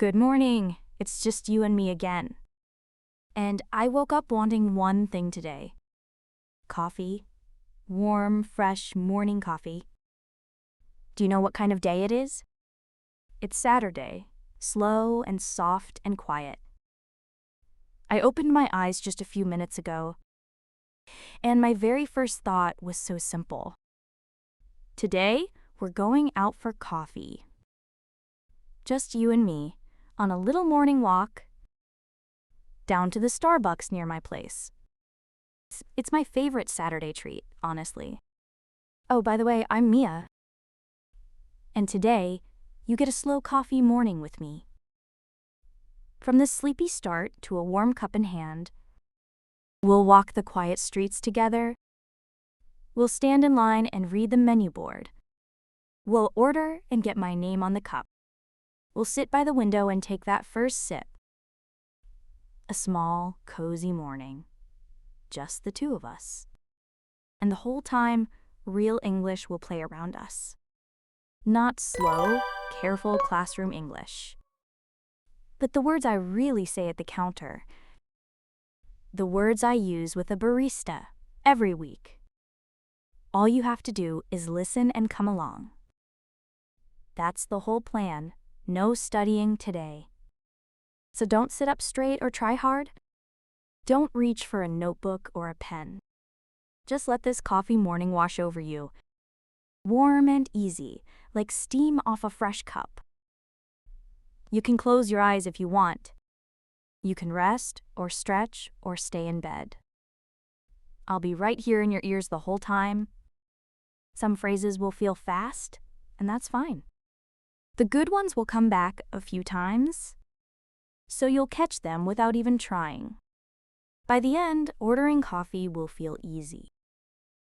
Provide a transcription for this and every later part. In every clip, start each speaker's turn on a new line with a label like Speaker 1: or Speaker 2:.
Speaker 1: Good morning. It's just you and me again. And I woke up wanting one thing today. Coffee. Warm, fresh morning coffee. Do you know what kind of day it is? It's Saturday, slow and soft and quiet. I opened my eyes just a few minutes ago, and my very first thought was so simple. Today, we're going out for coffee. Just you and me, on a little morning walk, down to the Starbucks near my place. It's my favorite Saturday treat, honestly. Oh, by the way, I'm Mia. And today, you get a slow coffee morning with me. From this sleepy start to a warm cup in hand, we'll walk the quiet streets together. We'll stand in line and read the menu board. We'll order and get my name on the cup. We'll sit by the window and take that first sip. A small, cozy morning. Just the two of us. And the whole time, real English will play around us. Not slow, careful classroom English, but the words I really say at the counter. The words I use with a barista every week. All you have to do is listen and come along. That's the whole plan. No studying today. So don't sit up straight or try hard. Don't reach for a notebook or a pen. Just let this coffee morning wash over you. Warm and easy, like steam off a fresh cup. You can close your eyes if you want. You can rest or stretch or stay in bed. I'll be right here in your ears the whole time. Some phrases will feel fast, and that's fine. The good ones will come back a few times, so you'll catch them without even trying. By the end, ordering coffee will feel easy.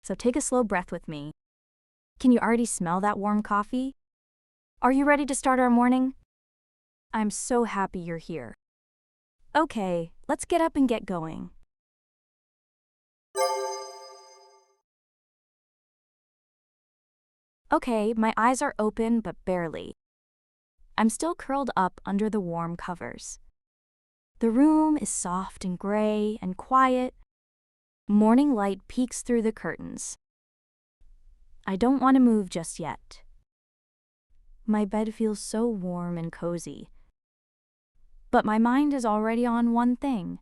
Speaker 1: So take a slow breath with me. Can you already smell that warm coffee? Are you ready to start our morning? I'm so happy you're here. Okay, let's get up and get going. Okay, my eyes are open but barely. I'm still curled up under the warm covers. The room is soft and gray and quiet. Morning light peeks through the curtains. I don't want to move just yet. My bed feels so warm and cozy. But my mind is already on one thing.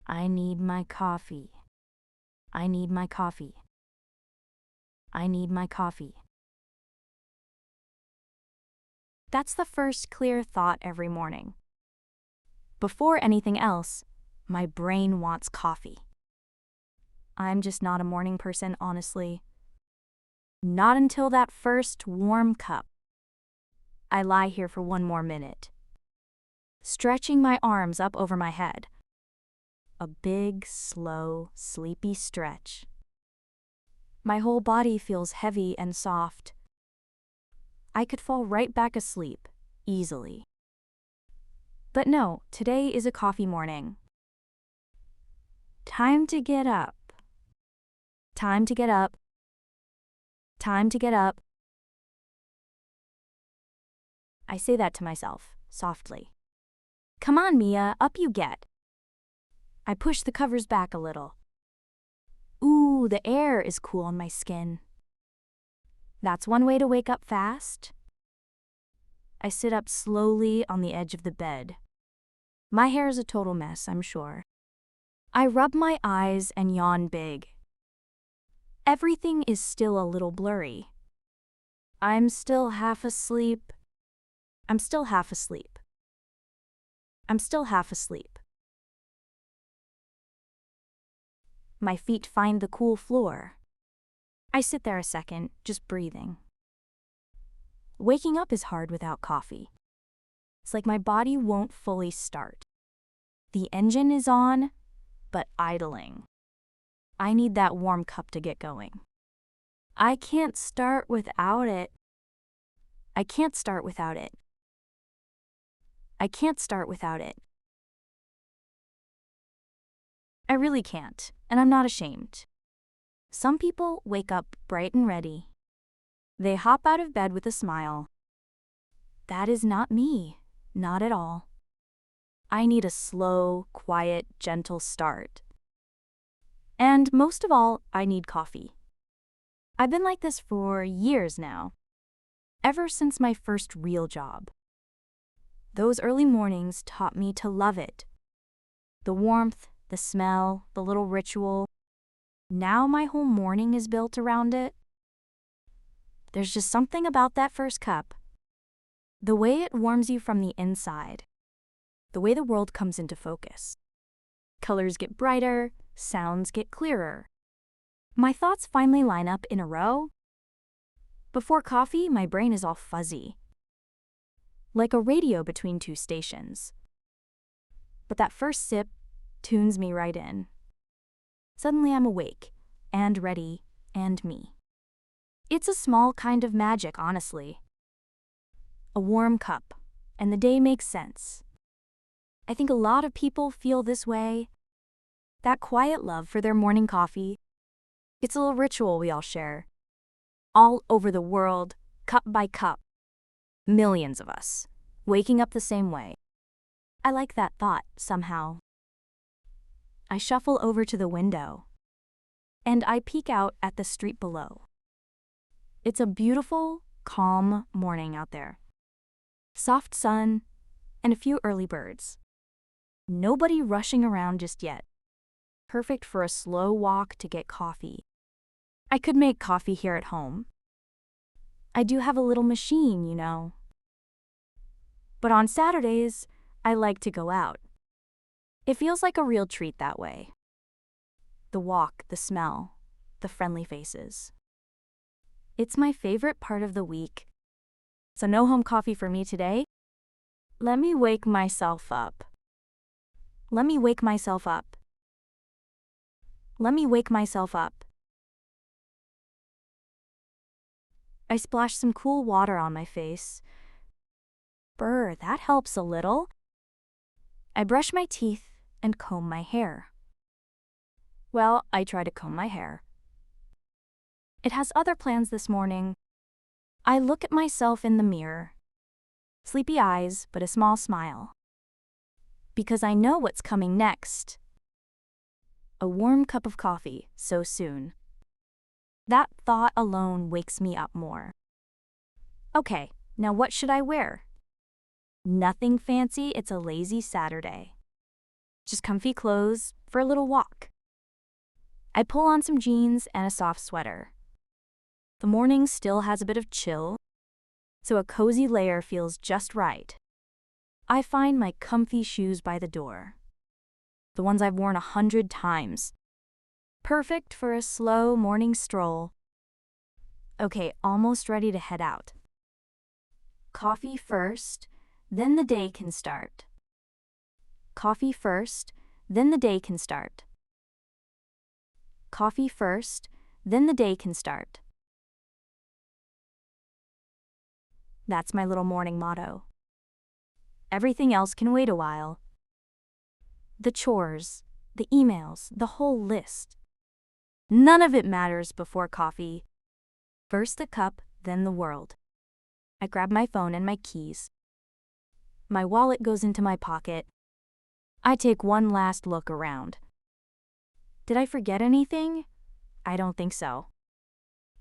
Speaker 1: I need my coffee. I need my coffee. I need my coffee. That's the first clear thought every morning. Before anything else, my brain wants coffee. I'm just not a morning person, honestly. Not until that first warm cup. I lie here for one more minute, stretching my arms up over my head. A big, slow, sleepy stretch. My whole body feels heavy and soft. I could fall right back asleep, easily. But no, today is a coffee morning. Time to get up. Time to get up. Time to get up. I say that to myself, softly. Come on, Mia, up you get. I push the covers back a little. Ooh, the air is cool on my skin. That's one way to wake up fast. I sit up slowly on the edge of the bed. My hair is a total mess, I'm sure. I rub my eyes and yawn big. Everything is still a little blurry. I'm still half asleep. I'm still half asleep. I'm still half asleep. My feet find the cool floor. I sit there a second, just breathing. Waking up is hard without coffee. It's like my body won't fully start. The engine is on, but idling. I need that warm cup to get going. I can't start without it. I can't start without it. I can't start without it. I really can't, and I'm not ashamed. Some people wake up bright and ready. They hop out of bed with a smile. That is not me. Not at all. I need a slow, quiet, gentle start. And most of all, I need coffee. I've been like this for years now, ever since my first real job. Those early mornings taught me to love it. The warmth, the smell, the little ritual. Now my whole morning is built around it. There's just something about that first cup. The way it warms you from the inside. The way the world comes into focus. Colors get brighter, sounds get clearer. My thoughts finally line up in a row. Before coffee, my brain is all fuzzy, like a radio between two stations. But that first sip tunes me right in. Suddenly I'm awake, and ready, and me. It's a small kind of magic, honestly. A warm cup, and the day makes sense. I think a lot of people feel this way. That quiet love for their morning coffee. It's a little ritual we all share. All over the world, cup by cup. Millions of us, waking up the same way. I like that thought, somehow. I shuffle over to the window, and I peek out at the street below. It's a beautiful, calm morning out there. Soft sun, and a few early birds. Nobody rushing around just yet. Perfect for a slow walk to get coffee. I could make coffee here at home. I do have a little machine, you know. But on Saturdays, I like to go out. It feels like a real treat that way. The walk, the smell, the friendly faces. It's my favorite part of the week. So no home coffee for me today. Let me wake myself up. Let me wake myself up. Let me wake myself up. I splash some cool water on my face. Brr, that helps a little. I brush my teeth and comb my hair. Well, I try to comb my hair. It has other plans this morning. I look at myself in the mirror. Sleepy eyes, but a small smile. Because I know what's coming next. A warm cup of coffee so soon. That thought alone wakes me up more. Okay, now what should I wear? Nothing fancy, it's a lazy Saturday. Just comfy clothes for a little walk. I pull on some jeans and a soft sweater. The morning still has a bit of chill, so a cozy layer feels just right. I find my comfy shoes by the door. The ones I've worn 100 times. Perfect for a slow morning stroll. Okay, almost ready to head out. Coffee first, then the day can start. Coffee first, then the day can start. Coffee first, then the day can start. That's my little morning motto. Everything else can wait a while. The chores, the emails, the whole list. None of it matters before coffee. First the cup, then the world. I grab my phone and my keys. My wallet goes into my pocket. I take one last look around. Did I forget anything? I don't think so.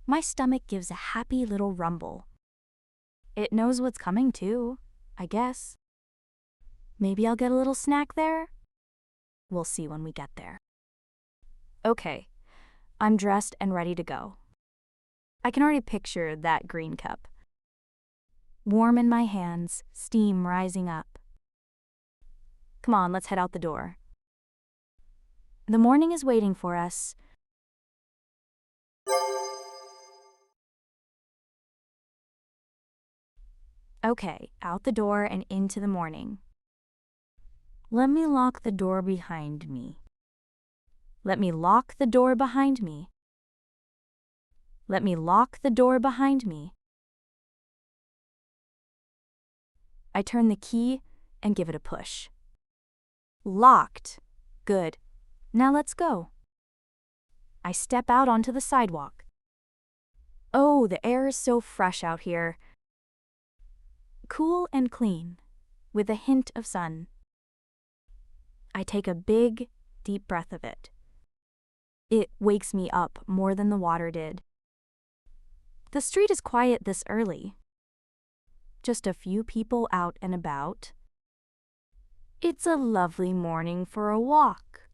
Speaker 1: My stomach gives a happy little rumble. It knows what's coming too, I guess. Maybe I'll get a little snack there? We'll see when we get there. Okay, I'm dressed and ready to go. I can already picture that green cup. Warm in my hands, steam rising up. Come on, let's head out the door. The morning is waiting for us. Okay, out the door and into the morning. Let me lock the door behind me. Let me lock the door behind me. Let me lock the door behind me. I turn the key and give it a push. Locked. Good. Now let's go. I step out onto the sidewalk. Oh, the air is so fresh out here. Cool and clean. with a hint of sun. I take a big, deep breath of it. It wakes me up more than the water did. The street is quiet this early. Just a few people out and about. It's a lovely morning for a walk.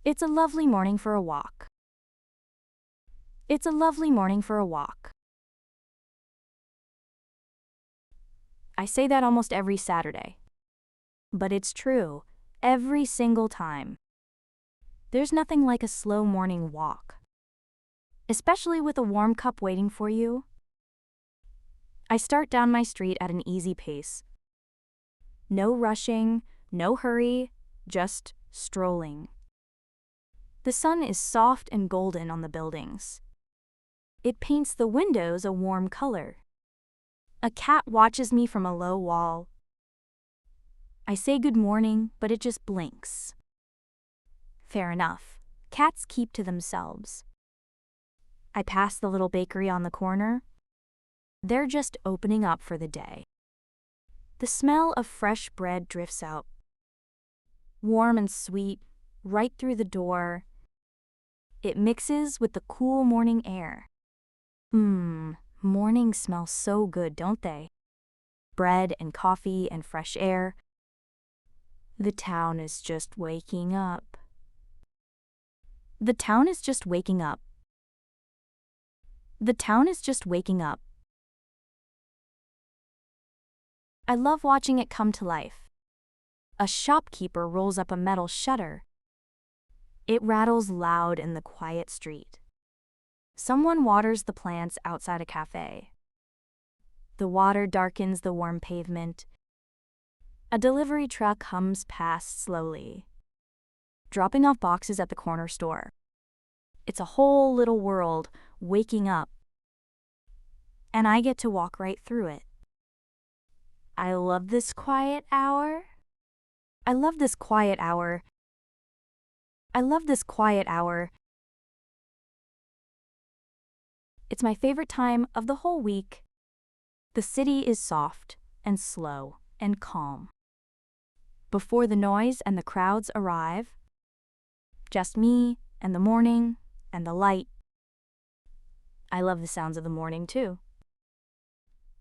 Speaker 1: It's a lovely morning for a walk. It's a lovely morning for a walk. I say that almost every Saturday. But it's true, every single time. There's nothing like a slow morning walk. Especially with a warm cup waiting for you. I start down my street at an easy pace. No rushing, no hurry, just strolling. The sun is soft and golden on the buildings. It paints the windows a warm color. A cat watches me from a low wall. I say good morning, but it just blinks. Fair enough. Cats keep to themselves. I pass the little bakery on the corner. They're just opening up for the day. The smell of fresh bread drifts out. Warm and sweet, right through the door. It mixes with the cool morning air. Mornings smell so good, don't they? Bread and coffee and fresh air. The town is just waking up. The town is just waking up. The town is just waking up. I love watching it come to life. A shopkeeper rolls up a metal shutter. It rattles loud in the quiet street. Someone waters the plants outside a cafe. The water darkens the warm pavement. A delivery truck hums past slowly, dropping off boxes at the corner store. It's a whole little world waking up. And I get to walk right through it. I love this quiet hour. I love this quiet hour. I love this quiet hour. It's my favorite time of the whole week. The city is soft and slow and calm. Before the noise and the crowds arrive, just me and the morning and the light. I love the sounds of the morning too.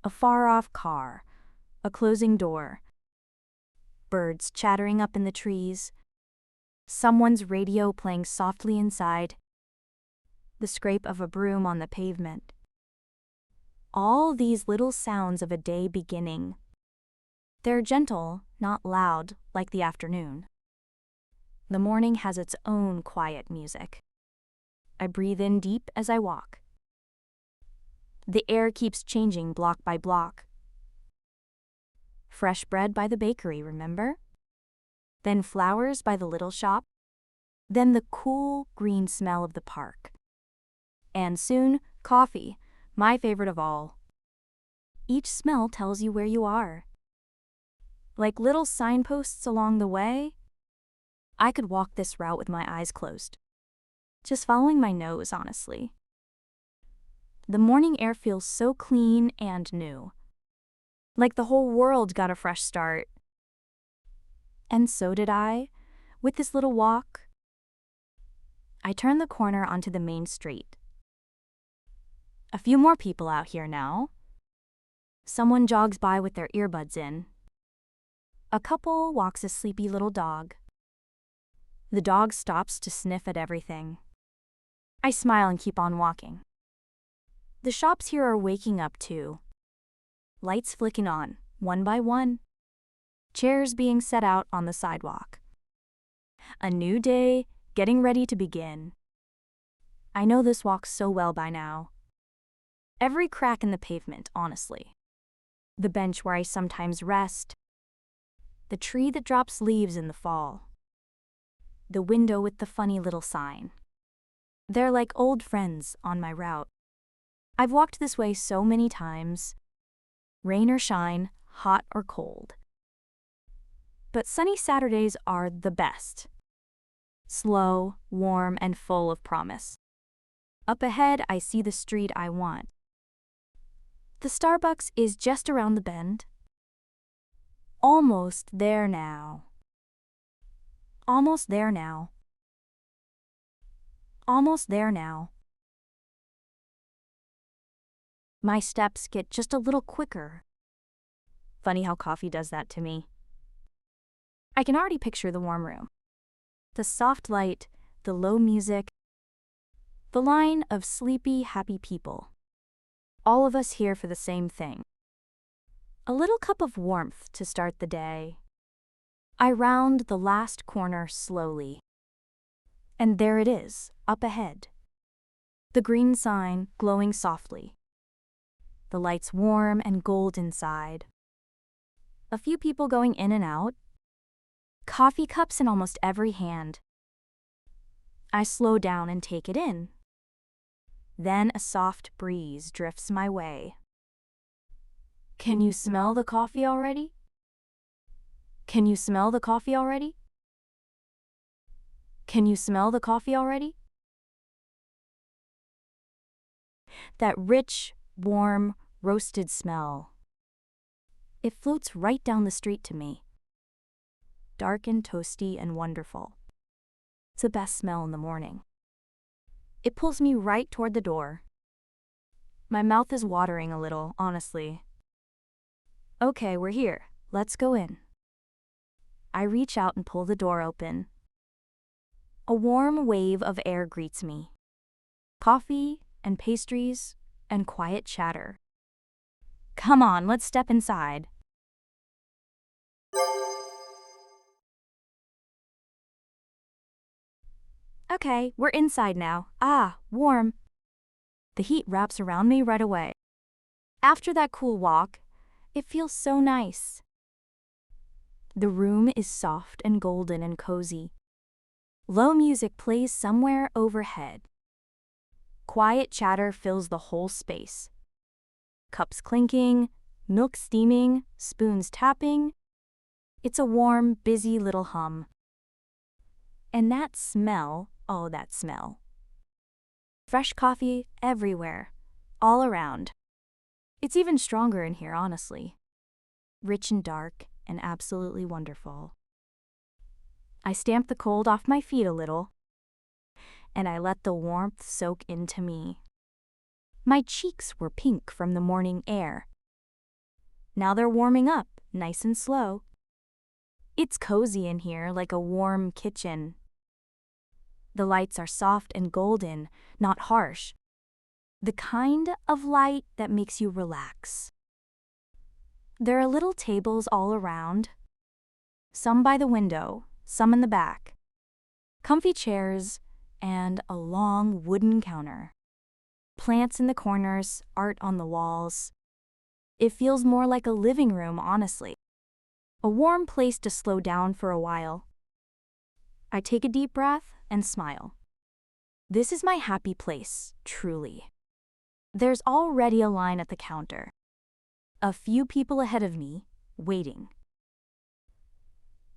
Speaker 1: A far-off car, a closing door, birds chattering up in the trees, someone's radio playing softly inside, the scrape of a broom on the pavement. All these little sounds of a day beginning. They're gentle, not loud, like the afternoon. The morning has its own quiet music. I breathe in deep as I walk. The air keeps changing block by block. Fresh bread by the bakery, remember? Then flowers by the little shop. Then the cool, green smell of the park. And soon, coffee, my favorite of all. Each smell tells you where you are. Like little signposts along the way, I could walk this route with my eyes closed. Just following my nose, honestly. The morning air feels so clean and new. Like the whole world got a fresh start. And so did I, with this little walk. I turn the corner onto the main street. A few more people out here now. Someone jogs by with their earbuds in. A couple walks a sleepy little dog. The dog stops to sniff at everything. I smile and keep on walking. The shops here are waking up too. Lights flicking on, one by one. Chairs being set out on the sidewalk. A new day, getting ready to begin. I know this walk so well by now. Every crack in the pavement, honestly. The bench where I sometimes rest. The tree that drops leaves in the fall. The window with the funny little sign. They're like old friends on my route. I've walked this way so many times. Rain or shine, hot or cold. But sunny Saturdays are the best. Slow, warm, and full of promise. Up ahead, I see the street I want. The Starbucks is just around the bend. Almost there now. Almost there now. Almost there now. My steps get just a little quicker. Funny how coffee does that to me. I can already picture the warm room. The soft light, the low music, the line of sleepy, happy people. All of us here for the same thing. A little cup of warmth to start the day. I round the last corner slowly. And there it is, up ahead. The green sign glowing softly. The lights warm and gold inside. A few people going in and out. Coffee cups in almost every hand. I slow down and take it in. Then a soft breeze drifts my way. Can you smell the coffee already? Can you smell the coffee already? Can you smell the coffee already? That rich, warm, roasted smell. It floats right down the street to me. Dark and toasty and wonderful. It's the best smell in the morning. It pulls me right toward the door. My mouth is watering a little, honestly. Okay, we're here. Let's go in. I reach out and pull the door open. A warm wave of air greets me. Coffee and pastries and quiet chatter. Come on, let's step inside. Okay, we're inside now. Ah, warm. The heat wraps around me right away. After that cool walk, it feels so nice. The room is soft and golden and cozy. Low music plays somewhere overhead. Quiet chatter fills the whole space. Cups clinking, milk steaming, spoons tapping. It's a warm, busy little hum. And that smell, oh, that smell. Fresh coffee everywhere, all around. It's even stronger in here, honestly. Rich and dark and absolutely wonderful. I stamp the cold off my feet a little, and I let the warmth soak into me. My cheeks were pink from the morning air. Now they're warming up, nice and slow. It's cozy in here like a warm kitchen. The lights are soft and golden, not harsh. The kind of light that makes you relax. There are little tables all around. Some by the window, some in the back. Comfy chairs, and a long wooden counter. Plants in the corners, art on the walls. It feels more like a living room, honestly. A warm place to slow down for a while. I take a deep breath and smile. This is my happy place, truly. There's already a line at the counter. A few people ahead of me, waiting.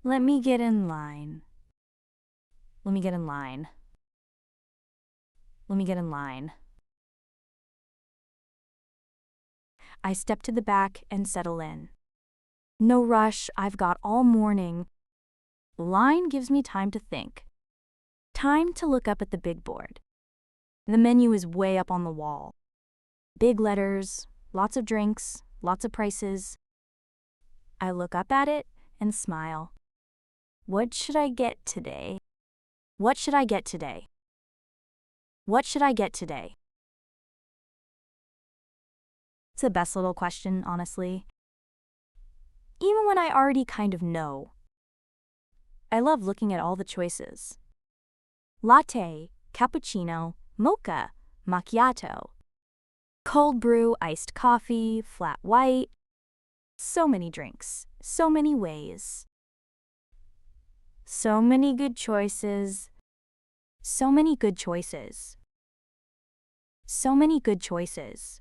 Speaker 1: Let me get in line. Let me get in line. Let me get in line. I step to the back and settle in. No rush, I've got all morning. Line gives me time to think. Time to look up at the big board. The menu is way up on the wall. Big letters, lots of drinks, lots of prices. I look up at it and smile. What should I get today? What should I get today? What should I get today? It's the best little question, honestly. Even when I already kind of know. I love looking at all the choices. Latte, cappuccino, mocha, macchiato. Cold brew, iced coffee, flat white. So many drinks, so many ways. So many good choices. So many good choices. So many good choices.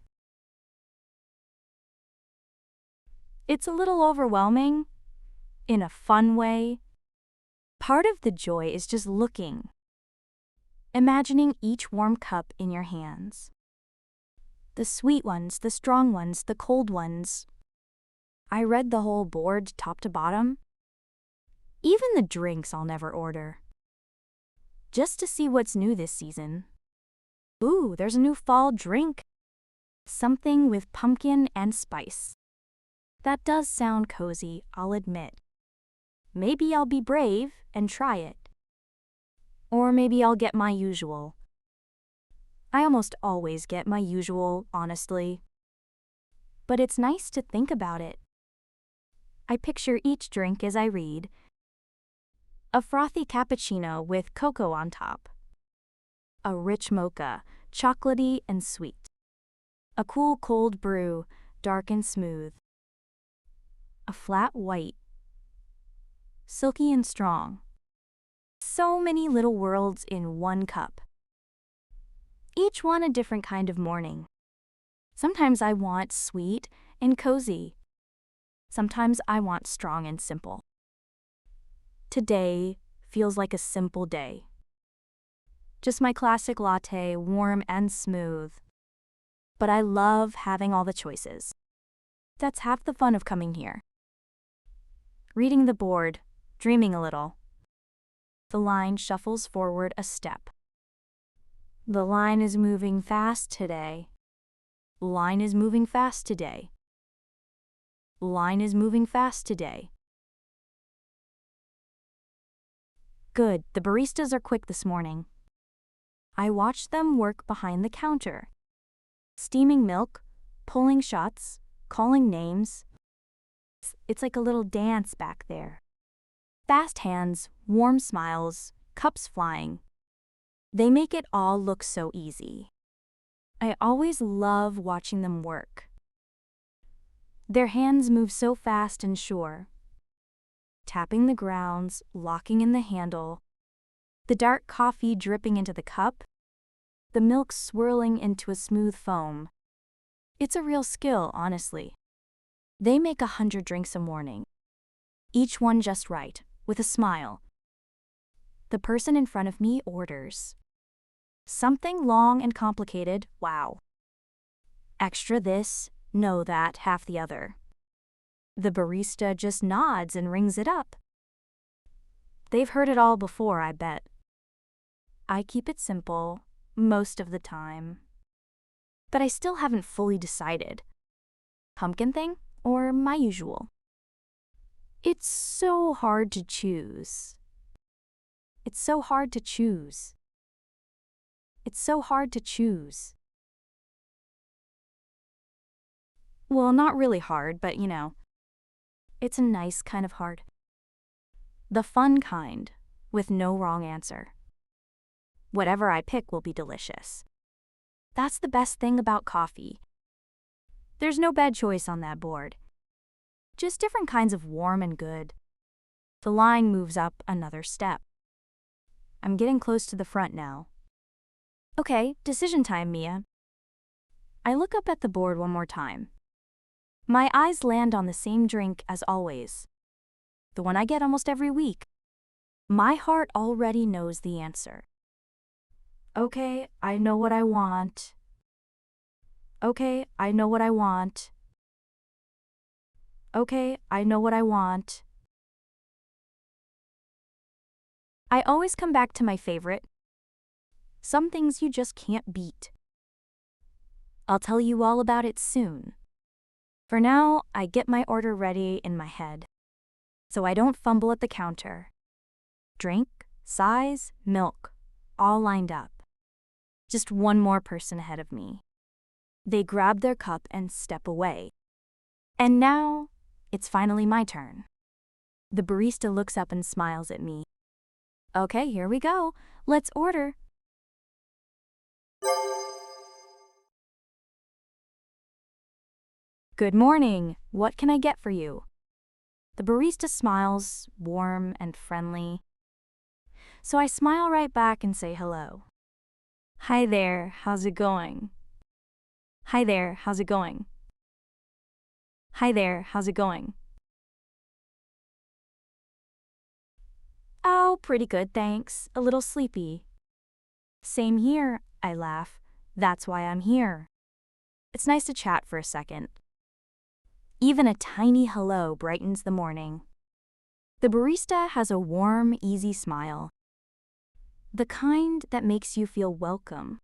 Speaker 1: It's a little overwhelming, in a fun way. Part of the joy is just looking. Imagining each warm cup in your hands. The sweet ones, the strong ones, the cold ones. I read the whole board top to bottom. Even the drinks I'll never order. Just to see what's new this season. Ooh, there's a new fall drink. Something with pumpkin and spice. That does sound cozy, I'll admit. Maybe I'll be brave and try it. Or maybe I'll get my usual. I almost always get my usual, honestly. But it's nice to think about it. I picture each drink as I read. A frothy cappuccino with cocoa on top. A rich mocha, chocolatey and sweet. A cool cold brew, dark and smooth. A flat white, silky and strong. So many little worlds in one cup. Each one a different kind of morning. Sometimes I want sweet and cozy. Sometimes I want strong and simple. Today feels like a simple day. Just my classic latte, warm and smooth. But I love having all the choices. That's half the fun of coming here. Reading the board, dreaming a little. The line shuffles forward a step. The line is moving fast today. Line is moving fast today. Line is moving fast today. Good, the baristas are quick this morning. I watched them work behind the counter. Steaming milk, pulling shots, calling names. It's like a little dance back there. Fast hands, warm smiles, cups flying. They make it all look so easy. I always love watching them work. Their hands move so fast and sure. Tapping the grounds, locking in the handle. The dark coffee dripping into the cup. The milk swirling into a smooth foam. It's a real skill, honestly. They make 100 drinks a morning. Each one just right, with a smile. The person in front of me orders. Something long and complicated, wow. Extra this, no that, half the other. The barista just nods and rings it up. They've heard it all before, I bet. I keep it simple, most of the time. But I still haven't fully decided. Pumpkin thing or my usual? It's so hard to choose. It's so hard to choose. It's so hard to choose. Well, not really hard, but you know. It's a nice kind of hard. The fun kind, with no wrong answer. Whatever I pick will be delicious. That's the best thing about coffee. There's no bad choice on that board. Just different kinds of warm and good. The line moves up another step. I'm getting close to the front now. Okay, decision time, Mia. I look up at the board one more time. My eyes land on the same drink as always. The one I get almost every week. My heart already knows the answer. Okay, I know what I want. Okay, I know what I want. Okay, I know what I want. I always come back to my favorite. Some things you just can't beat. I'll tell you all about it soon. For now, I get my order ready in my head, so I don't fumble at the counter. Drink, size, milk, all lined up. Just one more person ahead of me. They grab their cup and step away. And now, it's finally my turn. The barista looks up and smiles at me. Okay, here we go. Let's order. Good morning. What can I get for you? The barista smiles, warm and friendly. So I smile right back and say hello. Hi there, how's it going? Hi there, how's it going? Hi there, how's it going? Oh, pretty good, thanks. A little sleepy. Same here, I laugh. That's why I'm here. It's nice to chat for a second. Even a tiny hello brightens the morning. The barista has a warm, easy smile. The kind that makes you feel welcome.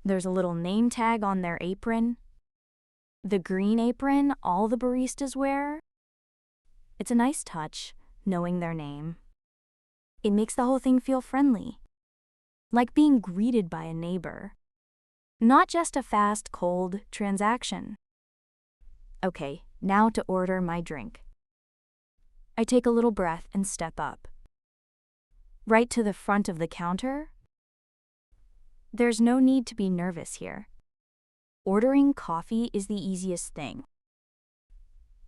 Speaker 1: There's a little name tag on their apron. The green apron all the baristas wear. It's a nice touch, knowing their name. It makes the whole thing feel friendly, like being greeted by a neighbor, not just a fast, cold transaction. Okay, now to order my drink. I take a little breath and step up. Right to the front of the counter? There's no need to be nervous here. Ordering coffee is the easiest thing.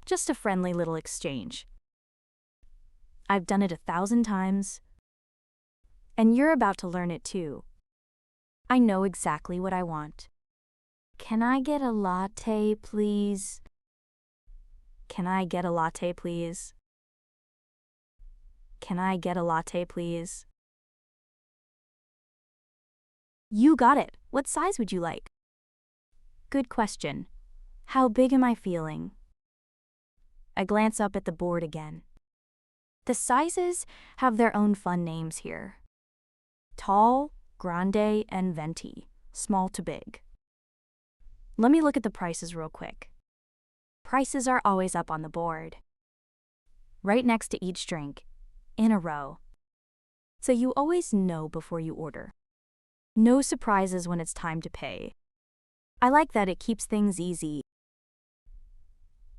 Speaker 1: Just a friendly little exchange. I've done it 1,000 times, and you're about to learn it too. I know exactly what I want. Can I get a latte, please? Can I get a latte, please? Can I get a latte, please? You got it. What size would you like? Good question. How big am I feeling? I glance up at the board again. The sizes have their own fun names here. Tall, grande, and venti, small to big. Let me look at the prices real quick. Prices are always up on the board, right next to each drink, in a row. So you always know before you order. No surprises when it's time to pay. I like that it keeps things easy.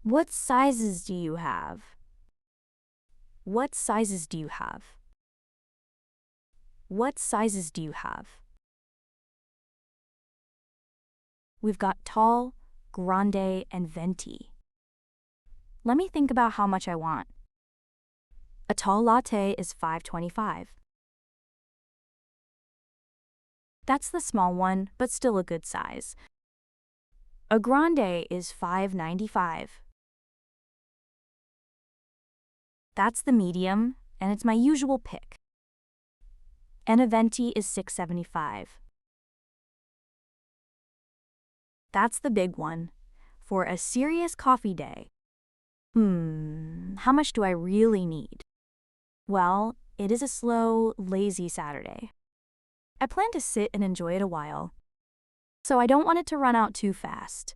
Speaker 1: What sizes do you have? What sizes do you have? What sizes do you have? We've got tall, grande, and venti. Let me think about how much I want. A tall latte is $5.25. That's the small one, but still a good size. A grande is $5.95. That's the medium, and it's my usual pick. And a venti is $6.75. That's the big one, for a serious coffee day. How much do I really need? Well, it is a slow, lazy Saturday. I plan to sit and enjoy it a while, so I don't want it to run out too fast.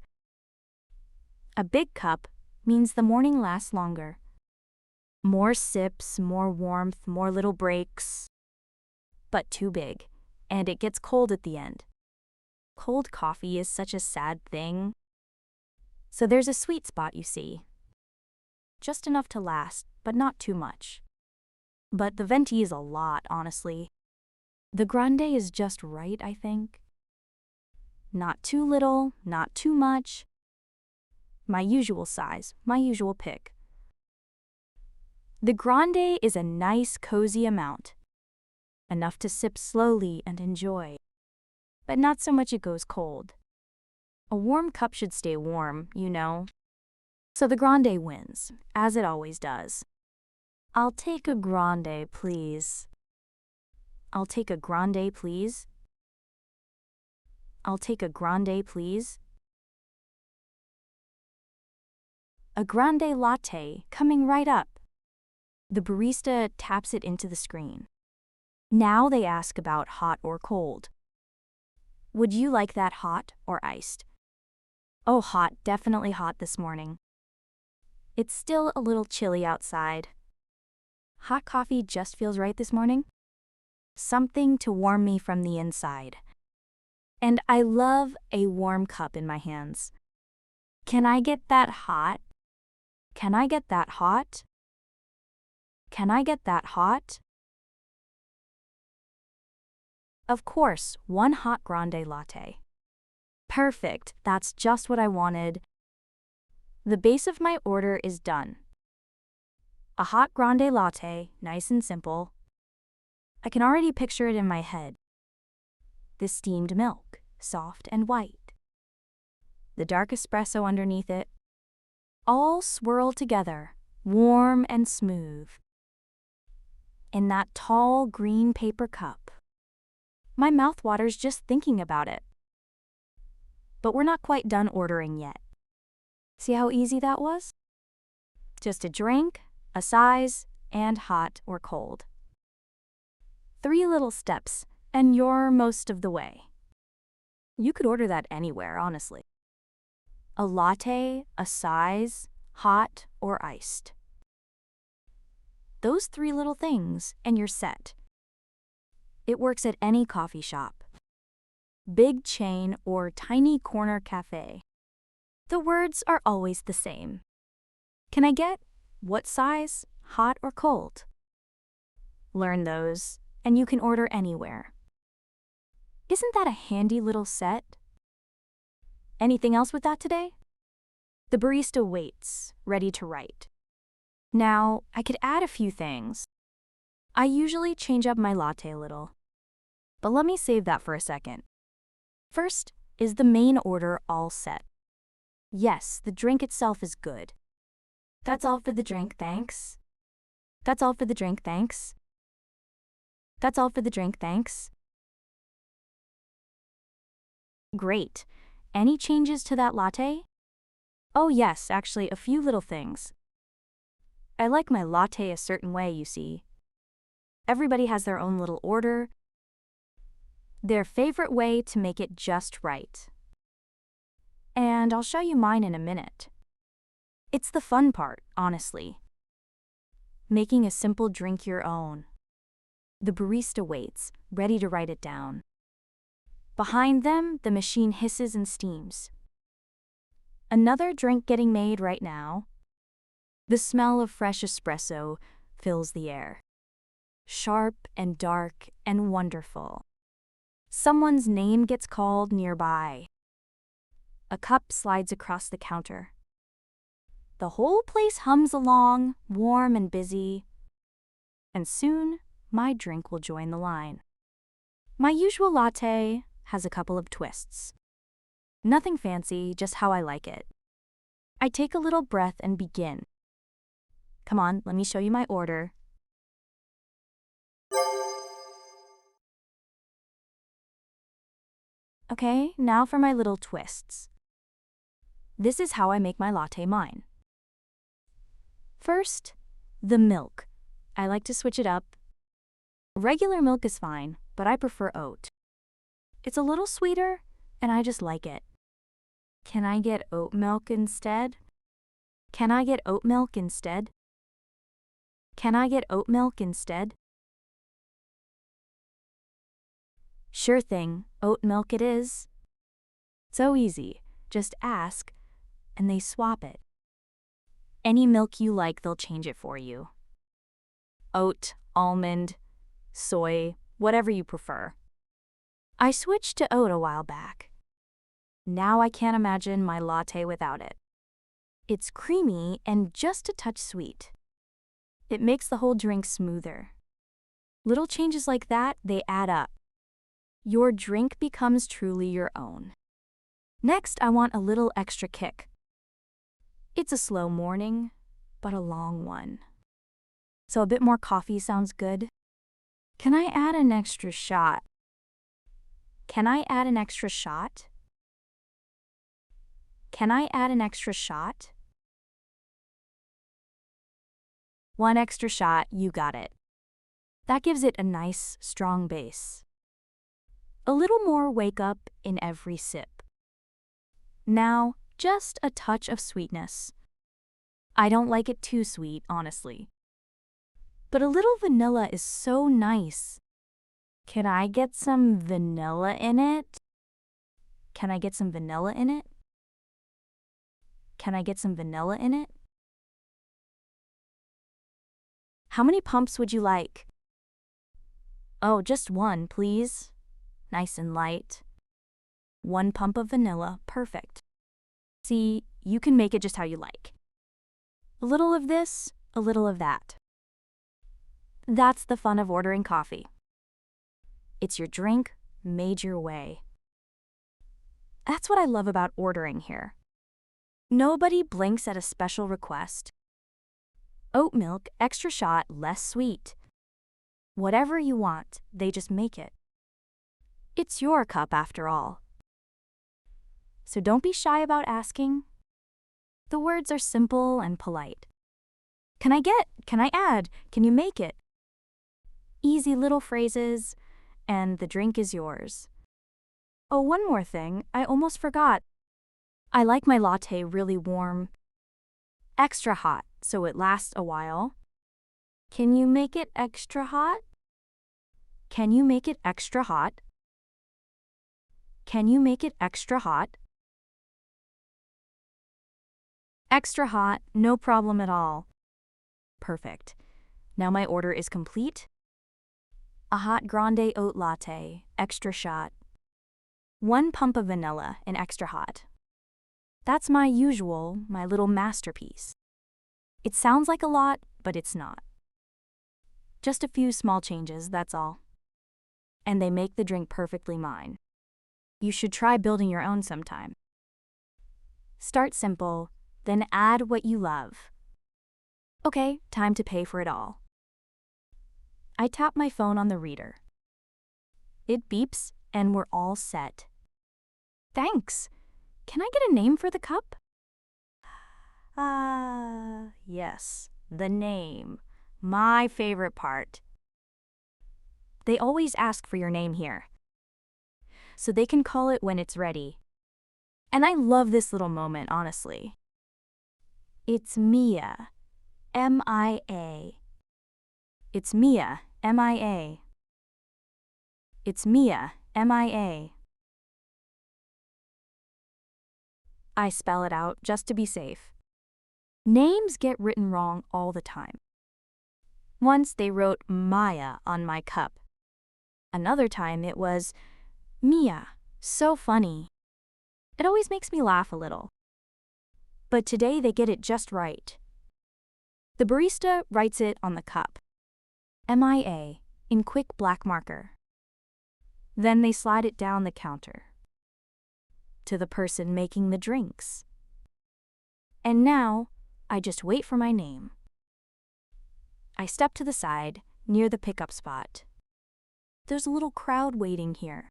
Speaker 1: A big cup means the morning lasts longer. More sips, more warmth, more little breaks. But too big, and it gets cold at the end. Cold coffee is such a sad thing. So there's a sweet spot, you see. Just enough to last, but not too much. But the venti is a lot, honestly. The grande is just right, I think. Not too little, not too much. My usual size, my usual pick. The grande is a nice, cozy amount. Enough to sip slowly and enjoy. But not so much it goes cold. A warm cup should stay warm, you know. So the grande wins, as it always does. I'll take a grande, please. I'll take a grande, please. I'll take a grande, please. A grande latte coming right up. The barista taps it into the screen. Now they ask about hot or cold. Would you like that hot or iced? Oh, hot, definitely hot this morning. It's still a little chilly outside. Hot coffee just feels right this morning. Something to warm me from the inside. And I love a warm cup in my hands. Can I get that hot? Can I get that hot? Can I get that hot? Of course, one hot grande latte. Perfect, that's just what I wanted. The base of my order is done. A hot grande latte, nice and simple. I can already picture it in my head. The steamed milk, soft and white. The dark espresso underneath it. All swirled together, warm and smooth. In that tall green paper cup. My mouth waters just thinking about it. But we're not quite done ordering yet. See how easy that was? Just a drink, a size, and hot or cold. 3 little steps, and you're most of the way. You could order that anywhere, honestly. A latte, a size, hot or iced. Those 3 little things, and you're set. It works at any coffee shop, big chain or tiny corner cafe. The words are always the same. Can I get what size, hot or cold? Learn those, and you can order anywhere. Isn't that a handy little set? Anything else with that today? The barista waits, ready to write. Now, I could add a few things. I usually change up my latte a little, but let me save that for a second. First, is the main order all set? Yes, the drink itself is good. That's all for the drink, thanks. That's all for the drink, thanks. That's all for the drink, thanks. Great. Any changes to that latte? Oh yes, actually a few little things. I like my latte a certain way, you see. Everybody has their own little order, their favorite way to make it just right. And I'll show you mine in a minute. It's the fun part, honestly. Making a simple drink your own. The barista waits, ready to write it down. Behind them, the machine hisses and steams. Another drink getting made right now. The smell of fresh espresso fills the air. Sharp and dark and wonderful. Someone's name gets called nearby. A cup slides across the counter. The whole place hums along, warm and busy. And soon, my drink will join the line. My usual latte has a couple of twists. Nothing fancy, just how I like it. I take a little breath and begin. Come on, let me show you my order. Okay, now for my little twists. This is how I make my latte mine. First, the milk. I like to switch it up. Regular milk is fine, but I prefer oat. It's a little sweeter, and I just like it. Can I get oat milk instead? Can I get oat milk instead? Can I get oat milk instead? Sure thing, oat milk it is. So easy, just ask, and they swap it. Any milk you like, they'll change it for you. Oat, almond, soy, whatever you prefer. I switched to oat a while back. Now I can't imagine my latte without it. It's creamy and just a touch sweet. It makes the whole drink smoother. Little changes like that, they add up. Your drink becomes truly your own. Next, I want a little extra kick. It's a slow morning, but a long one. So a bit more coffee sounds good. Can I add an extra shot? Can I add an extra shot? Can I add an extra shot? One extra shot, you got it. That gives it a nice, strong base. A little more wake up in every sip. Now, just a touch of sweetness. I don't like it too sweet, honestly. But a little vanilla is so nice. Can I get some vanilla in it? Can I get some vanilla in it? Can I get some vanilla in it? How many pumps would you like? Oh, just one, please. Nice and light. 1 pump of vanilla, perfect. See, you can make it just how you like. A little of this, a little of that. That's the fun of ordering coffee. It's your drink, made your way. That's what I love about ordering here. Nobody blinks at a special request. Oat milk, extra shot, less sweet. Whatever you want, they just make it. It's your cup after all. So don't be shy about asking. The The words are simple and polite. Can I add, can you make it? Easy little phrases, and the drink is yours. Oh, one more thing, I almost forgot. I like my latte really warm, extra hot, so it lasts a while. Can you make it extra hot? Can you make it extra hot? Can you make it extra hot? Extra hot, no problem at all. Perfect. Now my order is complete. A hot grande oat latte, extra shot. 1 pump of vanilla and extra hot. That's my little masterpiece. It sounds like a lot, but it's not. Just a few small changes, that's all. And they make the drink perfectly mine. You should try building your own sometime. Start simple, then add what you love. Okay, time to pay for it all. I tap my phone on the reader. It beeps, and we're all set. Thanks. Can I get a name for the cup? Yes, the name. My favorite part. They always ask for your name here, so they can call it when it's ready. And I love this little moment, honestly. It's Mia, M-I-A. It's Mia, M-I-A. It's Mia, M-I-A. I spell it out just to be safe. Names get written wrong all the time. Once they wrote Maya on my cup. Another time it was Mia. So funny. It always makes me laugh a little. But today they get it just right. The barista writes it on the cup. M-I-A in quick black marker. Then they slide it down the counter to the person making the drinks. And now, I just wait for my name. I step to the side, near the pickup spot. There's a little crowd waiting here.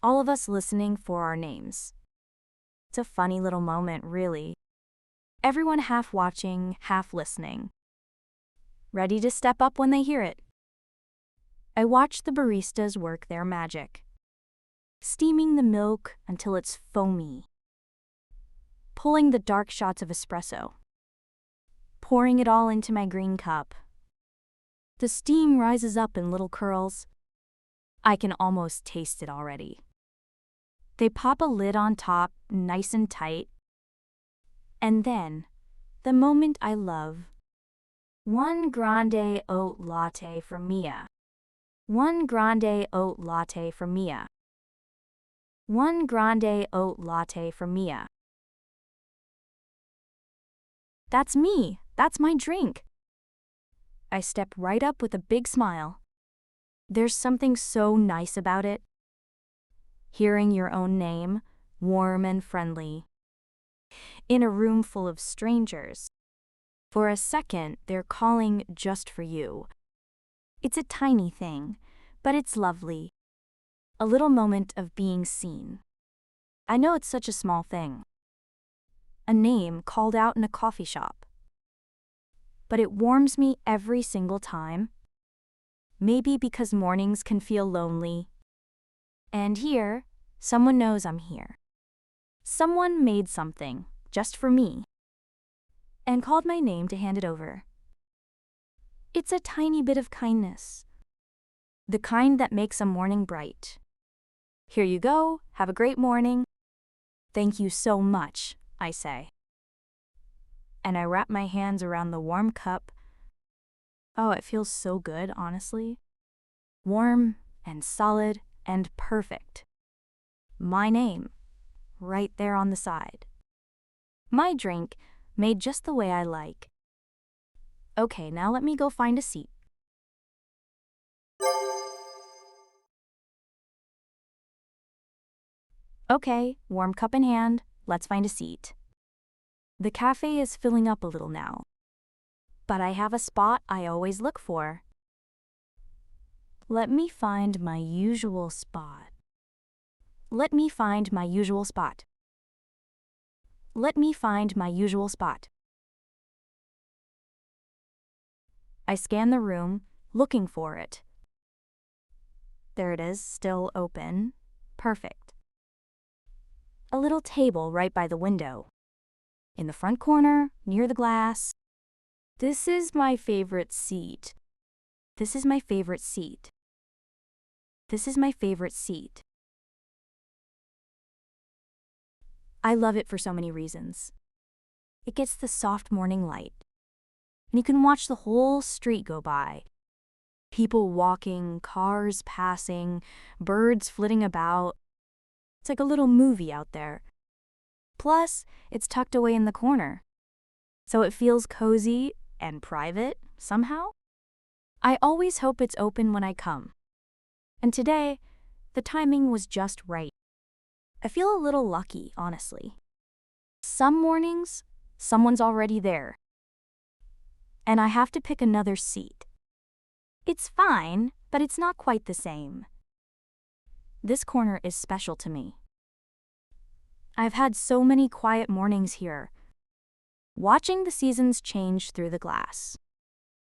Speaker 1: All of us listening for our names. It's a funny little moment, really. Everyone half watching, half listening. Ready to step up when they hear it. I watch the baristas work their magic. Steaming the milk until it's foamy. Pulling the dark shots of espresso. Pouring it all into my green cup. The steam rises up in little curls. I can almost taste it already. They pop a lid on top, nice and tight. And then, the moment I love. 1 grande oat latte for Mia. 1 grande oat latte for Mia. 1 grande oat latte for Mia. That's me. That's my drink. I step right up with a big smile. There's something so nice about it. Hearing your own name, warm and friendly. In a room full of strangers. For a second, they're calling just for you. It's a tiny thing, but it's lovely. A little moment of being seen. I know it's such a small thing. A name called out in a coffee shop. But it warms me every single time. Maybe because mornings can feel lonely. And here, someone knows I'm here. Someone made something, just for me. And called my name to hand it over. It's a tiny bit of kindness. The kind that makes a morning bright. Here you go, have a great morning. Thank you so much, I say. And I wrap my hands around the warm cup. Oh, it feels so good, honestly. Warm and solid and perfect. My name, right there on the side. My drink, made just the way I like. Okay, now let me go find a seat. Okay, warm cup in hand, let's find a seat. The cafe is filling up a little now. But I have a spot I always look for. Let me find my usual spot. Let me find my usual spot. Let me find my usual spot. I scan the room, looking for it. There it is, still open. Perfect. A little table right by the window. In the front corner, near the glass. This is my favorite seat. This is my favorite seat. This is my favorite seat. I love it for so many reasons. It gets the soft morning light, and you can watch the whole street go by. People walking, cars passing, birds flitting about. It's like a little movie out there. Plus, it's tucked away in the corner, so it feels cozy and private somehow. I always hope it's open when I come. And today, the timing was just right. I feel a little lucky, honestly. Some mornings, someone's already there, and I have to pick another seat. It's fine, but it's not quite the same. This corner is special to me. I've had so many quiet mornings here, watching the seasons change through the glass.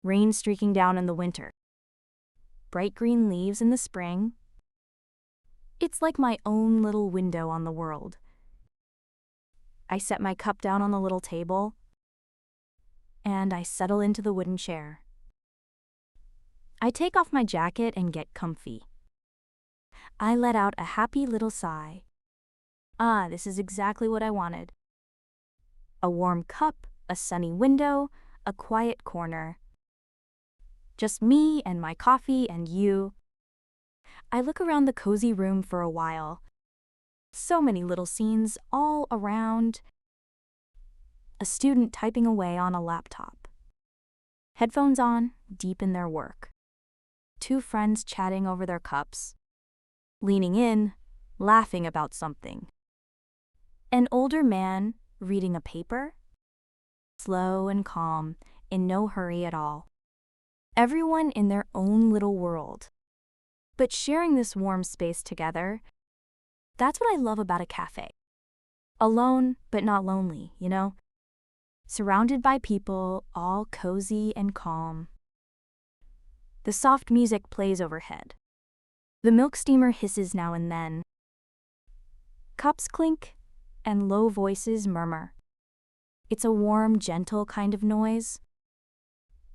Speaker 1: Rain streaking down in the winter, bright green leaves in the spring. It's like my own little window on the world. I set my cup down on the little table, and I settle into the wooden chair. I take off my jacket and get comfy. I let out a happy little sigh. This is exactly what I wanted. A warm cup, a sunny window, a quiet corner. Just me and my coffee and you. I look around the cozy room for a while. So many little scenes all around. A student typing away on a laptop. Headphones on, deep in their work. Two friends chatting over their cups. Leaning in, laughing about something. An older man reading a paper. Slow and calm, in no hurry at all. Everyone in their own little world. But sharing this warm space together, that's what I love about a cafe. Alone, but not lonely, you know? Surrounded by people, all cozy and calm. The soft music plays overhead. The milk steamer hisses now and then. Cups clink, and low voices murmur. It's a warm, gentle kind of noise.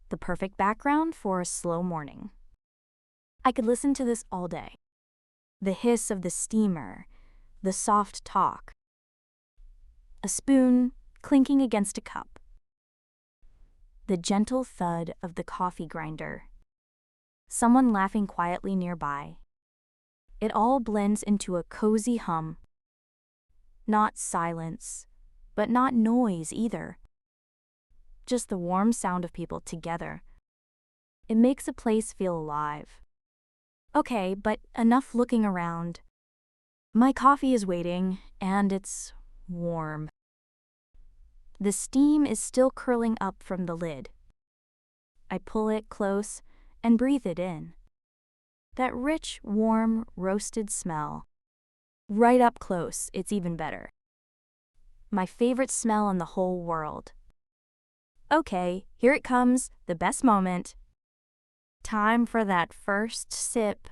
Speaker 1: The perfect background for a slow morning. I could listen to this all day. The hiss of the steamer, the soft talk. A spoon clinking against a cup. The gentle thud of the coffee grinder. Someone laughing quietly nearby. It all blends into a cozy hum. Not silence, but not noise either. Just the warm sound of people together. It makes a place feel alive. Okay, but enough looking around. My coffee is waiting, and it's warm. The steam is still curling up from the lid. I pull it close and breathe it in. That rich, warm, roasted smell. Right up close, it's even better. My favorite smell in the whole world. Okay, here it comes, the best moment. Time for that first sip.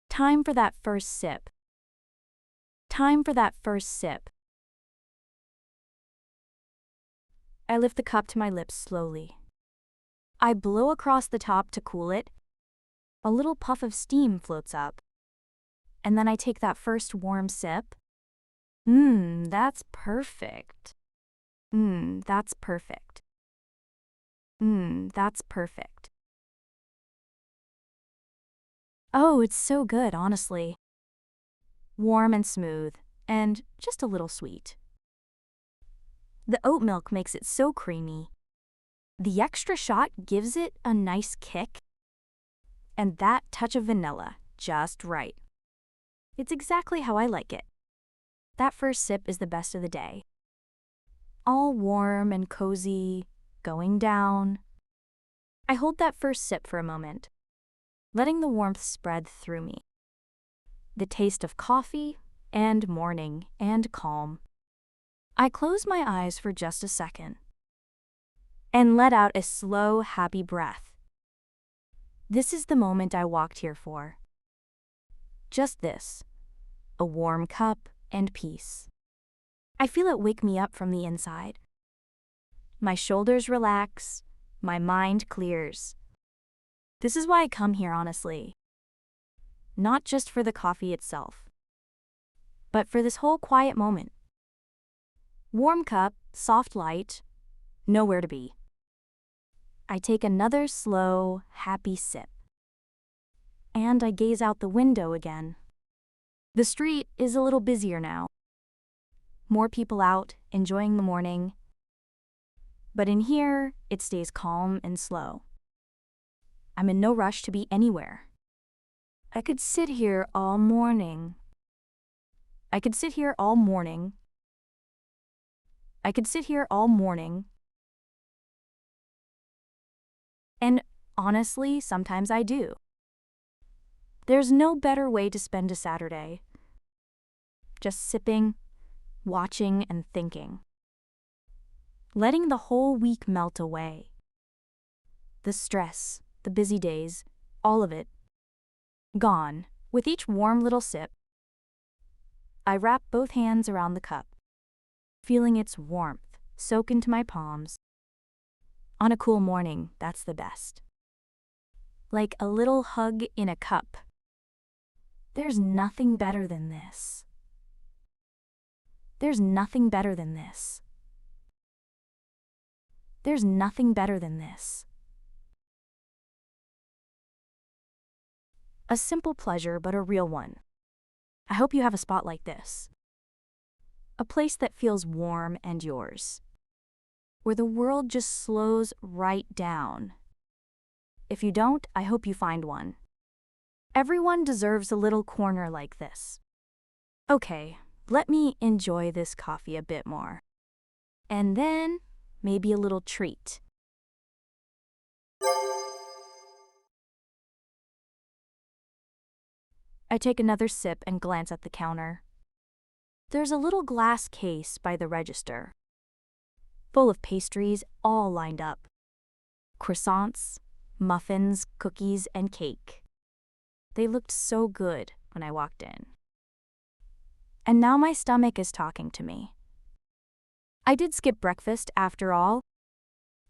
Speaker 1: Time for that first sip. Time for that first sip. I lift the cup to my lips slowly. I blow across the top to cool it. A little puff of steam floats up. And then I take that first warm sip. That's perfect. That's perfect. That's perfect. Oh, it's so good, honestly. Warm and smooth, and just a little sweet. The oat milk makes it so creamy. The extra shot gives it a nice kick. And that touch of vanilla, just right. It's exactly how I like it. That first sip is the best of the day. All warm and cozy, going down. I hold that first sip for a moment, letting the warmth spread through me. The taste of coffee and morning and calm. I close my eyes for just a second and let out a slow, happy breath. This is the moment I walked here for. Just this, a warm cup and peace. I feel it wake me up from the inside. My shoulders relax, my mind clears. This is why I come here, honestly. Not just for the coffee itself, but for this whole quiet moment. Warm cup, soft light, nowhere to be. I take another slow, happy sip. And I gaze out the window again. The street is a little busier now. More people out, enjoying the morning. But in here, it stays calm and slow. I'm in no rush to be anywhere. I could sit here all morning. I could sit here all morning. I could sit here all morning. And honestly, sometimes I do. There's no better way to spend a Saturday. Just sipping, watching, and thinking. Letting the whole week melt away. The stress, the busy days, all of it, gone with each warm little sip. I wrap both hands around the cup, feeling its warmth soak into my palms. On a cool morning, that's the best. Like a little hug in a cup. There's nothing better than this. There's nothing better than this. There's nothing better than this. A simple pleasure, but a real one. I hope you have a spot like this. A place that feels warm and yours. Where the world just slows right down. If you don't, I hope you find one. Everyone deserves a little corner like this. Okay, let me enjoy this coffee a bit more. And then, maybe a little treat. I take another sip and glance at the counter. There's a little glass case by the register, full of pastries all lined up. Croissants, muffins, cookies, and cake. They looked so good when I walked in. And now my stomach is talking to me. I did skip breakfast after all.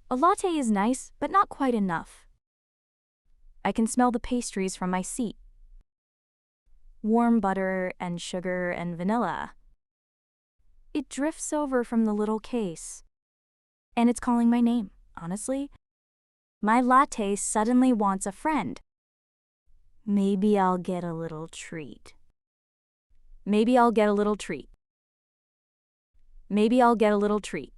Speaker 1: A latte is nice, but not quite enough. I can smell the pastries from my seat. Warm butter and sugar and vanilla. It drifts over from the little case. And it's calling my name, honestly. My latte suddenly wants a friend. Maybe I'll get a little treat. Maybe I'll get a little treat. Maybe I'll get a little treat.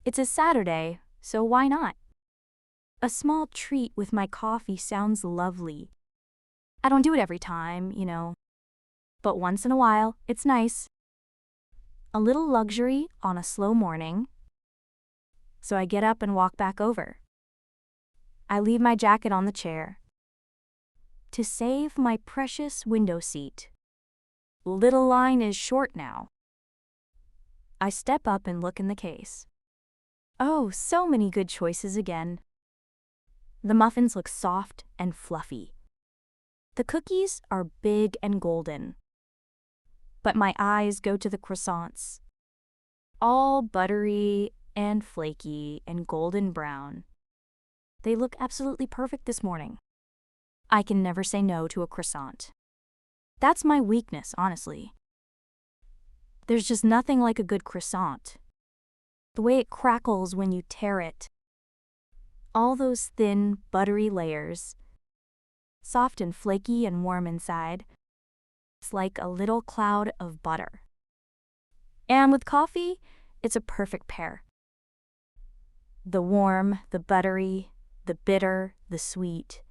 Speaker 1: It's a Saturday, so why not? A small treat with my coffee sounds lovely. I don't do it every time, but once in a while, it's nice. A little luxury on a slow morning. So I get up and walk back over. I leave my jacket on the chair. To save my precious window seat. Little line is short now. I step up and look in the case. Oh, so many good choices again. The muffins look soft and fluffy. The cookies are big and golden. But my eyes go to the croissants. All buttery and flaky and golden brown. They look absolutely perfect this morning. I can never say no to a croissant. That's my weakness, honestly. There's just nothing like a good croissant. The way it crackles when you tear it. All those thin, buttery layers. Soft and flaky and warm inside. It's like a little cloud of butter. And with coffee, it's a perfect pair. The warm, the buttery, the bitter, the sweet.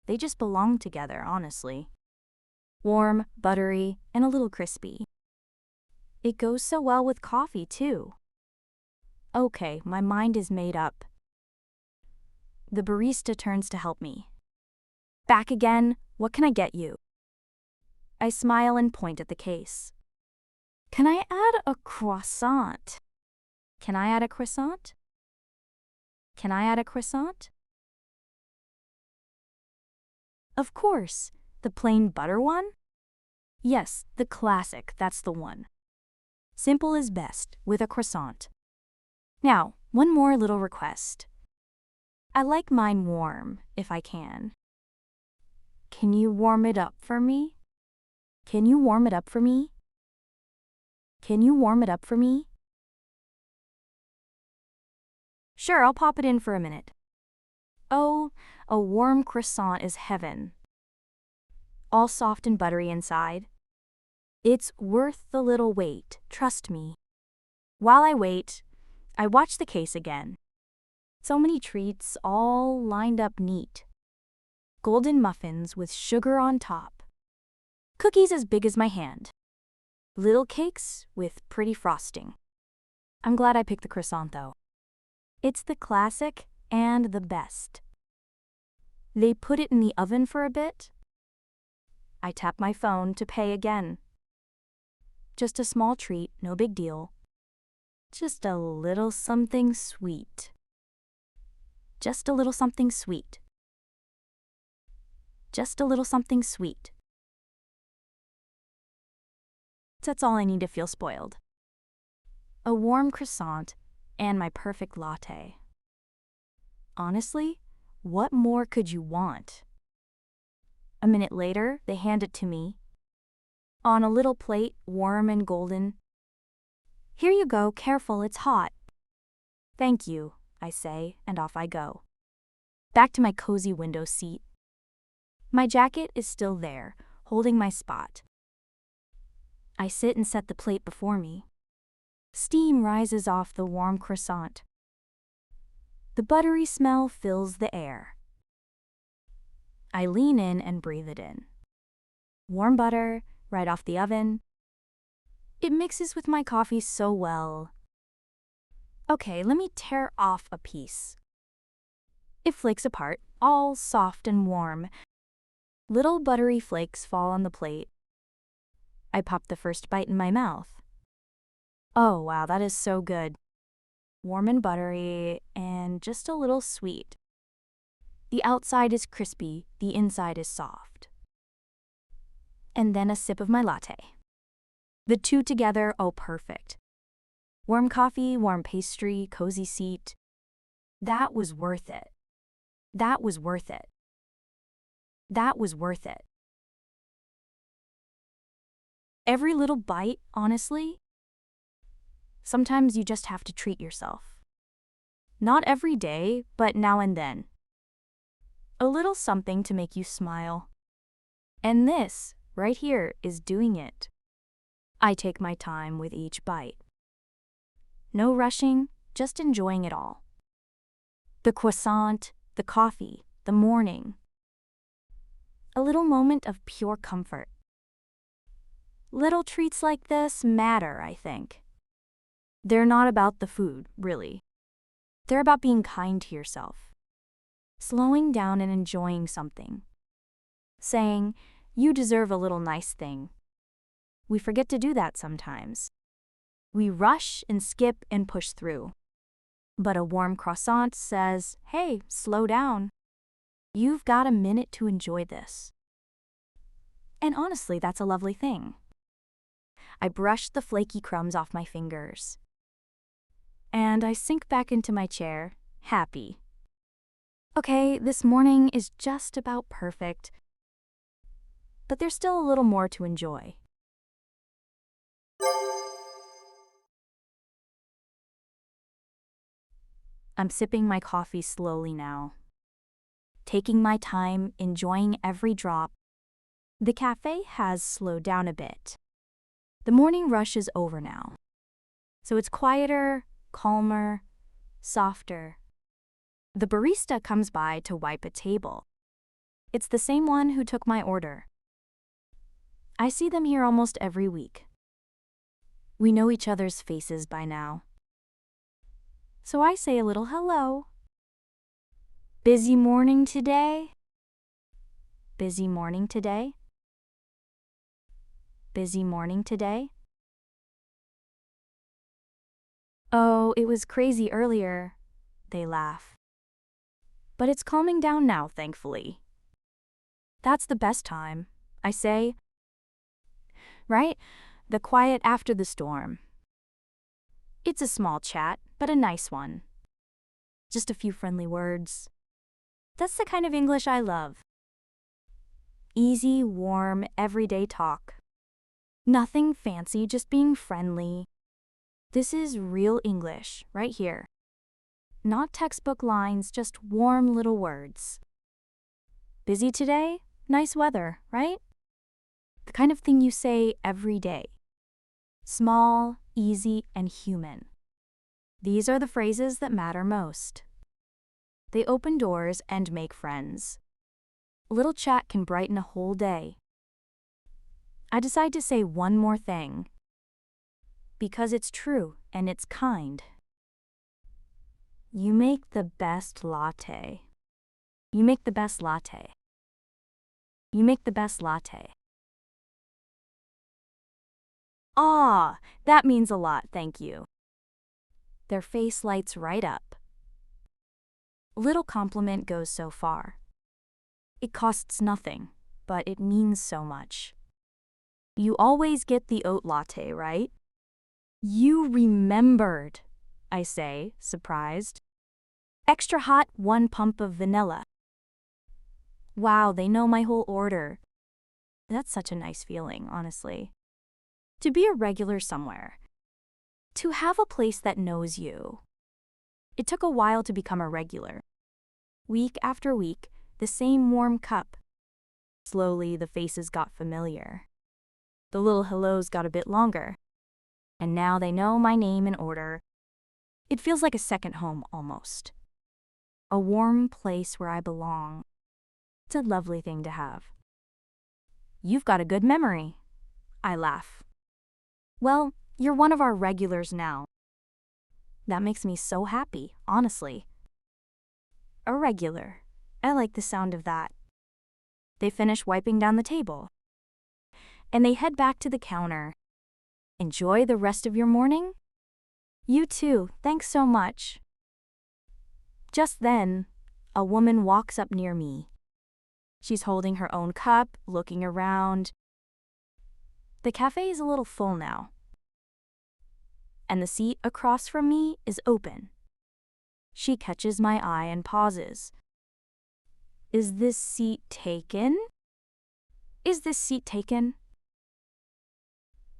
Speaker 1: They just belong together, honestly. Warm, buttery, and a little crispy. It goes so well with coffee, too. Okay, my mind is made up. The barista turns to help me. Back again, what can I get you? I smile and point at the case. Can I add a croissant? Can I add a croissant? Can I add a croissant? Of course, the plain butter one? Yes, the classic, that's the one. Simple is best, with a croissant. Now, one more little request. I like mine warm, if I can. Can you warm it up for me? Can you warm it up for me? Can you warm it up for me? Sure, I'll pop it in for a minute. Oh, a warm croissant is heaven. All soft and buttery inside. It's worth the little wait, trust me. While I wait, I watch the case again. So many treats all lined up neat. Golden muffins with sugar on top. Cookies as big as my hand. Little cakes with pretty frosting. I'm glad I picked the croissant though. It's the classic and the best. They put it in the oven for a bit. I tap my phone to pay again. Just a small treat, no big deal. Just a little something sweet. Just a little something sweet. Just a little something sweet. That's all I need to feel spoiled. A warm croissant and my perfect latte. Honestly, what more could you want? A minute later, they hand it to me. On a little plate, warm and golden. Here you go, careful, it's hot. Thank you, I say, and off I go. Back to my cozy window seat. My jacket is still there, holding my spot. I sit and set the plate before me. Steam rises off the warm croissant. The buttery smell fills the air. I lean in and breathe it in. Warm butter, right off the oven. It mixes with my coffee so well. Okay, let me tear off a piece. It flakes apart, all soft and warm. Little buttery flakes fall on the plate. I pop the first bite in my mouth. Oh wow, that is so good. Warm and buttery, and just a little sweet. The outside is crispy, the inside is soft. And then a sip of my latte. The two together, oh perfect. Warm coffee, warm pastry, cozy seat. That was worth it. That was worth it. That was worth it. Every little bite, honestly. Sometimes you just have to treat yourself. Not every day, but now and then. A little something to make you smile. And this, right here, is doing it. I take my time with each bite. No rushing, just enjoying it all. The croissant, the coffee, the morning. A little moment of pure comfort. Little treats like this matter, I think. They're not about the food, really. They're about being kind to yourself. Slowing down and enjoying something. Saying, you deserve a little nice thing. We forget to do that sometimes. We rush and skip and push through. But a warm croissant says, hey, slow down. You've got a minute to enjoy this. And honestly, that's a lovely thing. I brush the flaky crumbs off my fingers. And I sink back into my chair, happy. Okay, this morning is just about perfect. But there's still a little more to enjoy. I'm sipping my coffee slowly now. Taking my time, enjoying every drop. The cafe has slowed down a bit. The morning rush is over now. So it's quieter, calmer, softer. The barista comes by to wipe a table. It's the same one who took my order. I see them here almost every week. We know each other's faces by now. So I say a little hello. Busy morning today? Busy morning today? Busy morning today? Oh, it was crazy earlier, they laugh. But it's calming down now, thankfully. That's the best time, I say. Right? The quiet after the storm. It's a small chat, but a nice one. Just a few friendly words. That's the kind of English I love. Easy, warm, everyday talk. Nothing fancy, just being friendly. This is real English, right here. Not textbook lines, just warm little words. Busy today? Nice weather, right? The kind of thing you say every day. Small, easy, and human. These are the phrases that matter most. They open doors and make friends. A little chat can brighten a whole day. I decide to say one more thing. Because it's true and it's kind. You make the best latte. You make the best latte. You make the best latte. Ah, that means a lot, thank you. Their face lights right up. A little compliment goes so far. It costs nothing, but it means so much. You always get the oat latte, right? You remembered, I say, surprised. Extra hot, 1 pump of vanilla. Wow, they know my whole order. That's such a nice feeling, honestly. To be a regular somewhere. To have a place that knows you. It took a while to become a regular. Week after week, the same warm cup. Slowly, the faces got familiar. The little hellos got a bit longer. And now they know my name and order. It feels like a second home, almost. A warm place where I belong. It's a lovely thing to have. You've got a good memory. I laugh. Well, you're one of our regulars now. That makes me so happy, honestly. A regular. I like the sound of that. They finish wiping down the table. And they head back to the counter. Enjoy the rest of your morning? You too, thanks so much. Just then, a woman walks up near me. She's holding her own cup, looking around. The cafe is a little full now. And the seat across from me is open. She catches my eye and pauses. Is this seat taken? Is this seat taken?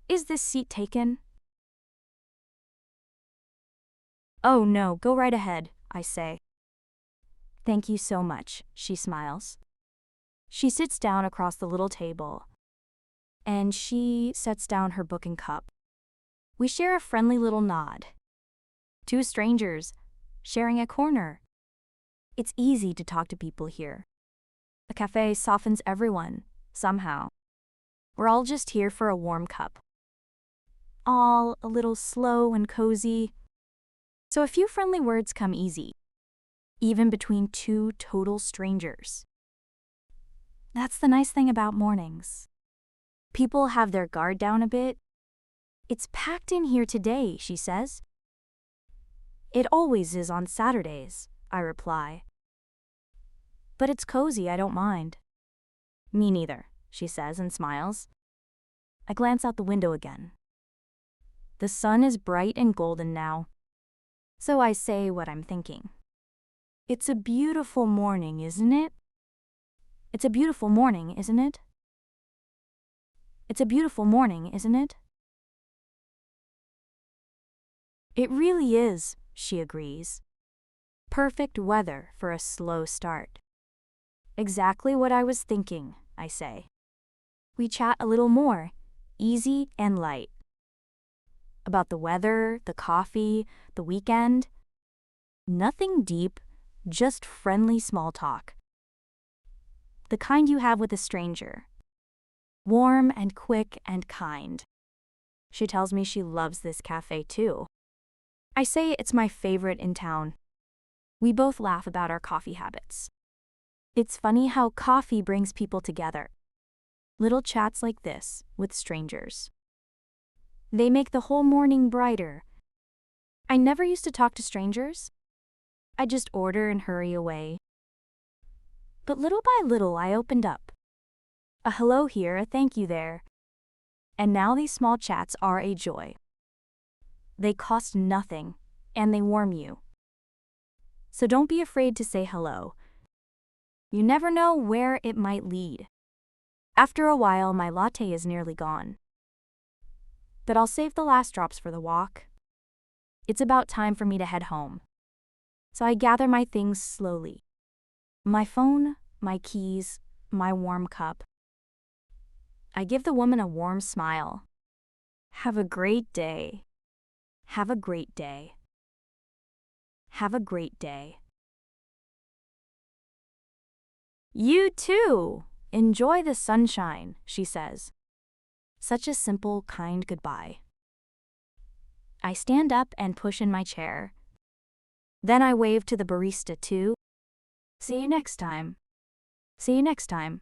Speaker 1: Is this seat taken? Oh no, go right ahead, I say. Thank you so much, she smiles. She sits down across the little table. And she sets down her book and cup. We share a friendly little nod. Two strangers, sharing a corner. It's easy to talk to people here. A cafe softens everyone, somehow. We're all just here for a warm cup. All a little slow and cozy. So a few friendly words come easy, even between two total strangers. That's the nice thing about mornings. People have their guard down a bit. It's packed in here today, she says. It always is on Saturdays, I reply. But it's cozy, I don't mind. Me neither, she says and smiles. I glance out the window again. The sun is bright and golden now. So I say what I'm thinking. It's a beautiful morning, isn't it? It's a beautiful morning, isn't it? It's a beautiful morning, isn't it? It really is, she agrees. Perfect weather for a slow start. Exactly what I was thinking, I say. We chat a little more, easy and light. About the weather, the coffee, the weekend. Nothing deep, just friendly small talk. The kind you have with a stranger. Warm and quick and kind. She tells me she loves this cafe too. I say it's my favorite in town. We both laugh about our coffee habits. It's funny how coffee brings people together. Little chats like this with strangers. They make the whole morning brighter. I never used to talk to strangers. I just order and hurry away. But little by little, I opened up. A hello here, a thank you there. And now these small chats are a joy. They cost nothing, and they warm you. So don't be afraid to say hello. You never know where it might lead. After a while, my latte is nearly gone. But I'll save the last drops for the walk. It's about time for me to head home. So I gather my things slowly. My phone, my keys, my warm cup. I give the woman a warm smile. Have a great day. Have a great day. Have a great day. You too! Enjoy the sunshine, she says. Such a simple, kind goodbye. I stand up and push in my chair. Then I wave to the barista too. See you next time. See you next time.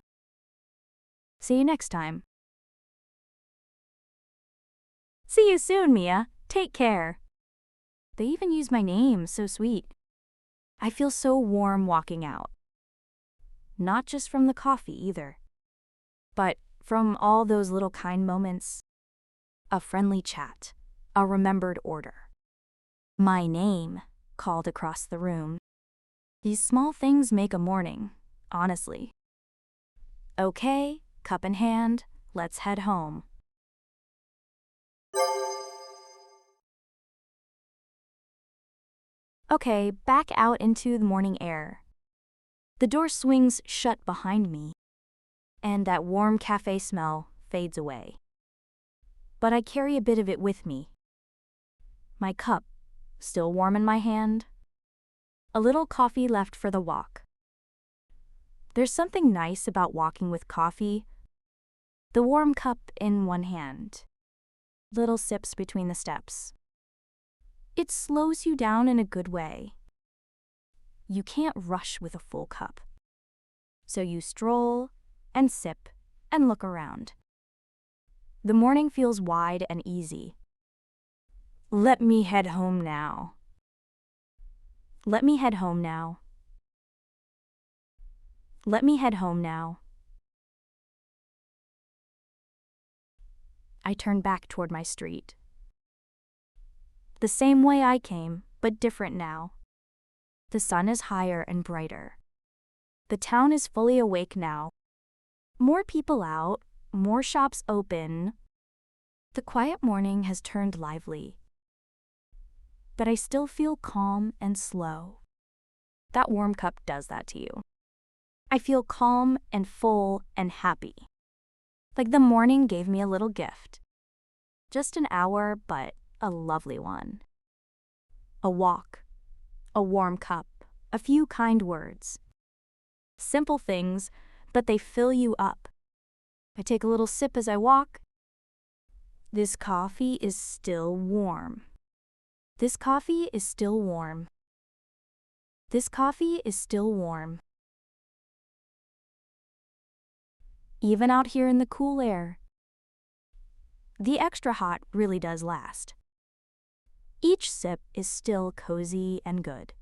Speaker 1: See you next time. See you soon, Mia. Take care. They even use my name, so sweet. I feel so warm walking out. Not just from the coffee either, but from all those little kind moments. A friendly chat, a remembered order. My name called across the room. These small things make a morning, honestly. Okay, cup in hand, let's head home. Okay, back out into the morning air. The door swings shut behind me, and that warm cafe smell fades away. But I carry a bit of it with me. My cup, still warm in my hand. A little coffee left for the walk. There's something nice about walking with coffee. The warm cup in one hand. Little sips between the steps. It slows you down in a good way. You can't rush with a full cup. So you stroll and sip and look around. The morning feels wide and easy. Let me head home now. Let me head home now. Let me head home now. I turn back toward my street. The same way I came, but different now. The sun is higher and brighter. The town is fully awake now. More people out, more shops open. The quiet morning has turned lively. But I still feel calm and slow. That warm cup does that to you. I feel calm and full and happy. Like the morning gave me a little gift. Just an hour, but a lovely one. A walk, a warm cup, a few kind words. Simple things, but they fill you up. I take a little sip as I walk. This coffee is still warm. This coffee is still warm. This coffee is still warm. Even out here in the cool air. The extra hot really does last. Each sip is still cozy and good.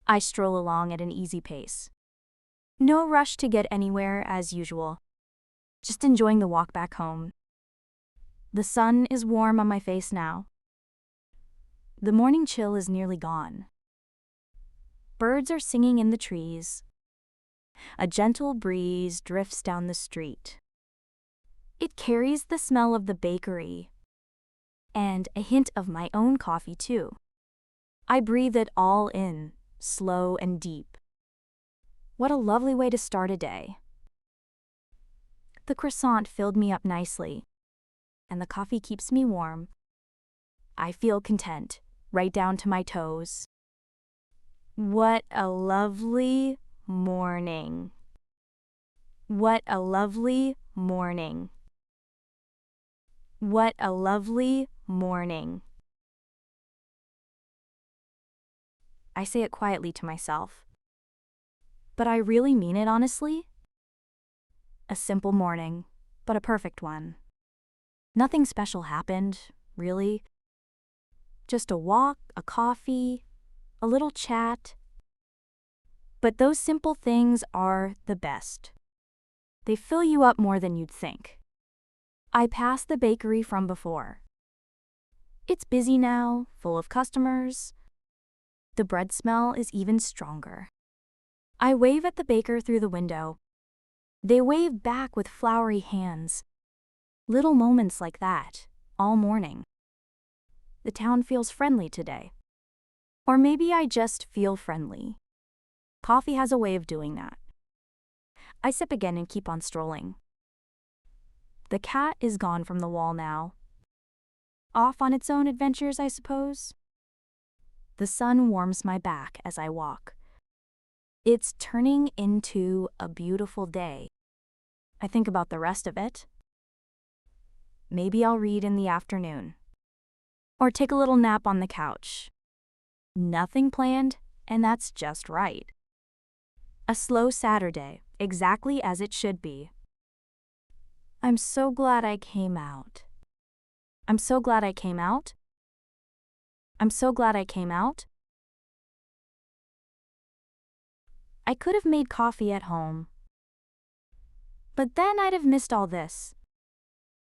Speaker 1: I stroll along at an easy pace. No rush to get anywhere as usual. Just enjoying the walk back home. The sun is warm on my face now. The morning chill is nearly gone. Birds are singing in the trees. A gentle breeze drifts down the street. It carries the smell of the bakery and a hint of my own coffee too. I breathe it all in, slow and deep. What a lovely way to start a day. The croissant filled me up nicely, and the coffee keeps me warm. I feel content, right down to my toes. What a lovely morning. What a lovely morning. What a lovely morning. I say it quietly to myself. But I really mean it honestly. A simple morning, but a perfect one. Nothing special happened, really. Just a walk, a coffee, a little chat. But those simple things are the best. They fill you up more than you'd think. I passed the bakery from before. It's busy now, full of customers. The bread smell is even stronger. I wave at the baker through the window. They wave back with flowery hands. Little moments like that, all morning. The town feels friendly today. Or maybe I just feel friendly. Coffee has a way of doing that. I sip again and keep on strolling. The cat is gone from the wall now. Off on its own adventures, I suppose. The sun warms my back as I walk. It's turning into a beautiful day. I think about the rest of it. Maybe I'll read in the afternoon. Or take a little nap on the couch. Nothing planned, and that's just right. A slow Saturday, exactly as it should be. I'm so glad I came out. I'm so glad I came out. I'm so glad I came out. I could have made coffee at home. But then I'd have missed all this.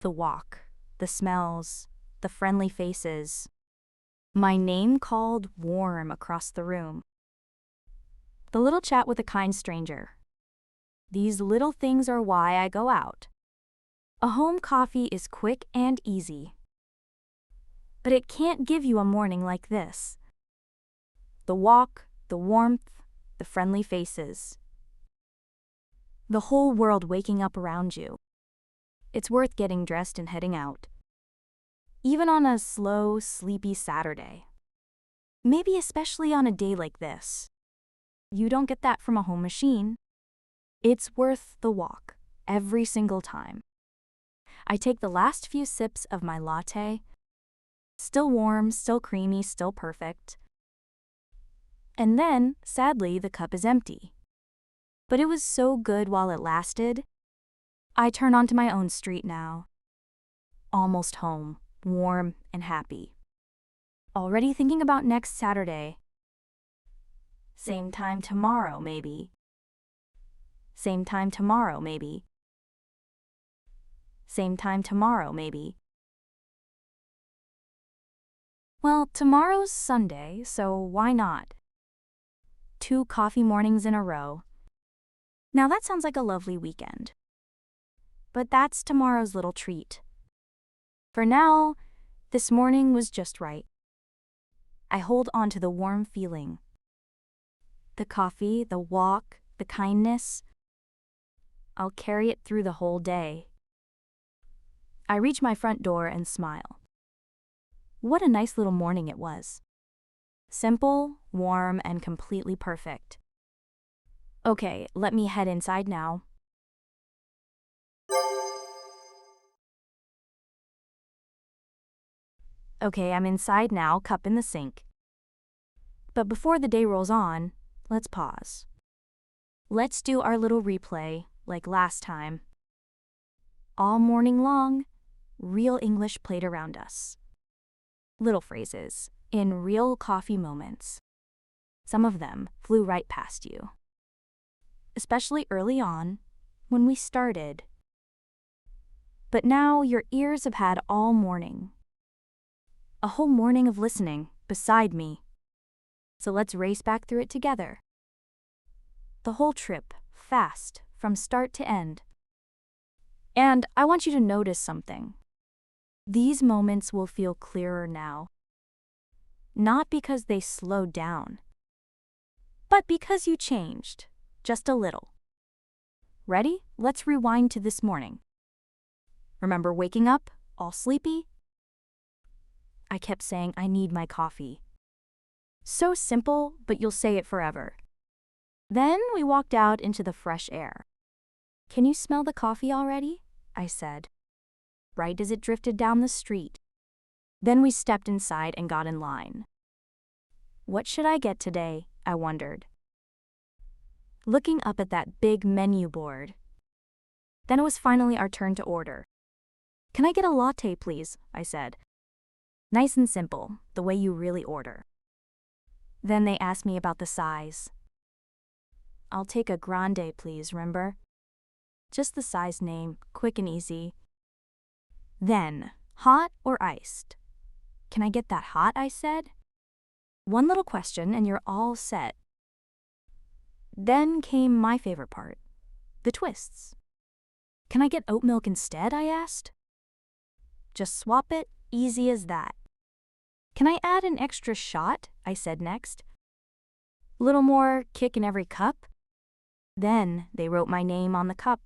Speaker 1: The walk, the smells, the friendly faces. My name called warm across the room. The little chat with a kind stranger. These little things are why I go out. A home coffee is quick and easy. But it can't give you a morning like this. The walk, the warmth, the friendly faces. The whole world waking up around you. It's worth getting dressed and heading out. Even on a slow, sleepy Saturday. Maybe especially on a day like this. You don't get that from a home machine. It's worth the walk, every single time. I take the last few sips of my latte. Still warm, still creamy, still perfect. And then, sadly, the cup is empty. But it was so good while it lasted. I turn onto my own street now. Almost home, warm and happy. Already thinking about next Saturday. Same time tomorrow, maybe. Same time tomorrow, maybe. Same time tomorrow, maybe. Well, tomorrow's Sunday, so why not? 2 coffee mornings in a row. Now that sounds like a lovely weekend. But that's tomorrow's little treat. For now, this morning was just right. I hold on to the warm feeling. The coffee, the walk, the kindness. I'll carry it through the whole day. I reach my front door and smile. What a nice little morning it was. Simple, warm, and completely perfect. Okay, let me head inside now. Okay, I'm inside now, cup in the sink. But before the day rolls on, let's pause. Let's do our little replay, like last time. All morning long, real English played around us. Little phrases, in real coffee moments. Some of them flew right past you. Especially early on, when we started. But now your ears have had all morning. A whole morning of listening, beside me. So let's race back through it together. The whole trip, fast, from start to end. And I want you to notice something. These moments will feel clearer now. Not because they slowed down, but because you changed, just a little. Ready? Let's rewind to this morning. Remember waking up, all sleepy? I kept saying I need my coffee. So simple, but you'll say it forever. Then we walked out into the fresh air. Can you smell the coffee already? I said, right as it drifted down the street. Then we stepped inside and got in line. What should I get today? I wondered. Looking up at that big menu board. Then it was finally our turn to order. Can I get a latte, please? I said. Nice and simple, the way you really order. Then they asked me about the size. I'll take a grande, please, remember? Just the size name, quick and easy. Then, hot or iced? Can I get that hot, I said. One little question and you're all set. Then came my favorite part, the twists. Can I get oat milk instead, I asked. Just swap it, easy as that. Can I add an extra shot, I said next. Little more kick in every cup? Then they wrote my name on the cup.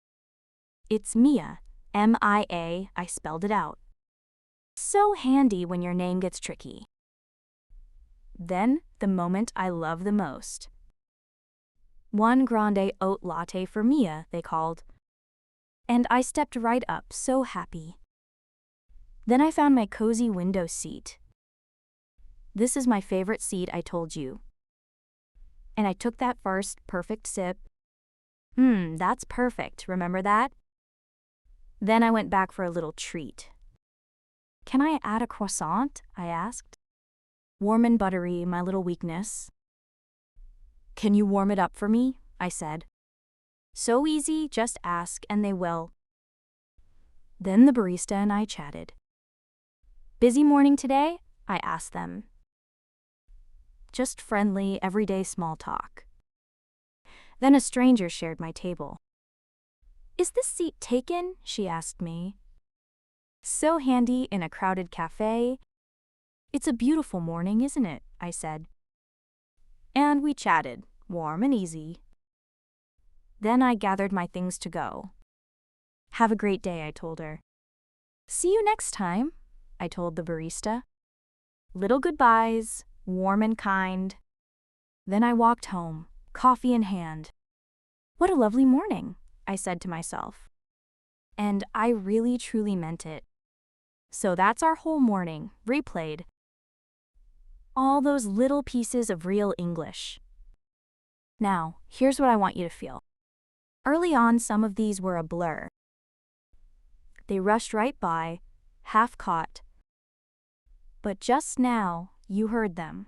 Speaker 1: It's Mia, M-I-A, I spelled it out. So handy when your name gets tricky. Then, the moment I love the most. One grande oat latte for Mia, they called. And I stepped right up, so happy. Then I found my cozy window seat. This is my favorite seat, I told you. And I took that first perfect sip. That's perfect, remember that? Then I went back for a little treat. Can I add a croissant? I asked. Warm and buttery, my little weakness. Can you warm it up for me? I said. So easy, just ask and they will. Then the barista and I chatted. Busy morning today? I asked them. Just friendly, everyday small talk. Then a stranger shared my table. Is this seat taken? She asked me. So handy in a crowded cafe. It's a beautiful morning, isn't it? I said. And we chatted, warm and easy. Then I gathered my things to go. Have a great day, I told her. See you next time, I told the barista. Little goodbyes, warm and kind. Then I walked home, coffee in hand. What a lovely morning, I said to myself. And I really truly meant it. So that's our whole morning, replayed. All those little pieces of real English. Now, here's what I want you to feel. Early on, some of these were a blur. They rushed right by, half caught. But just now, you heard them.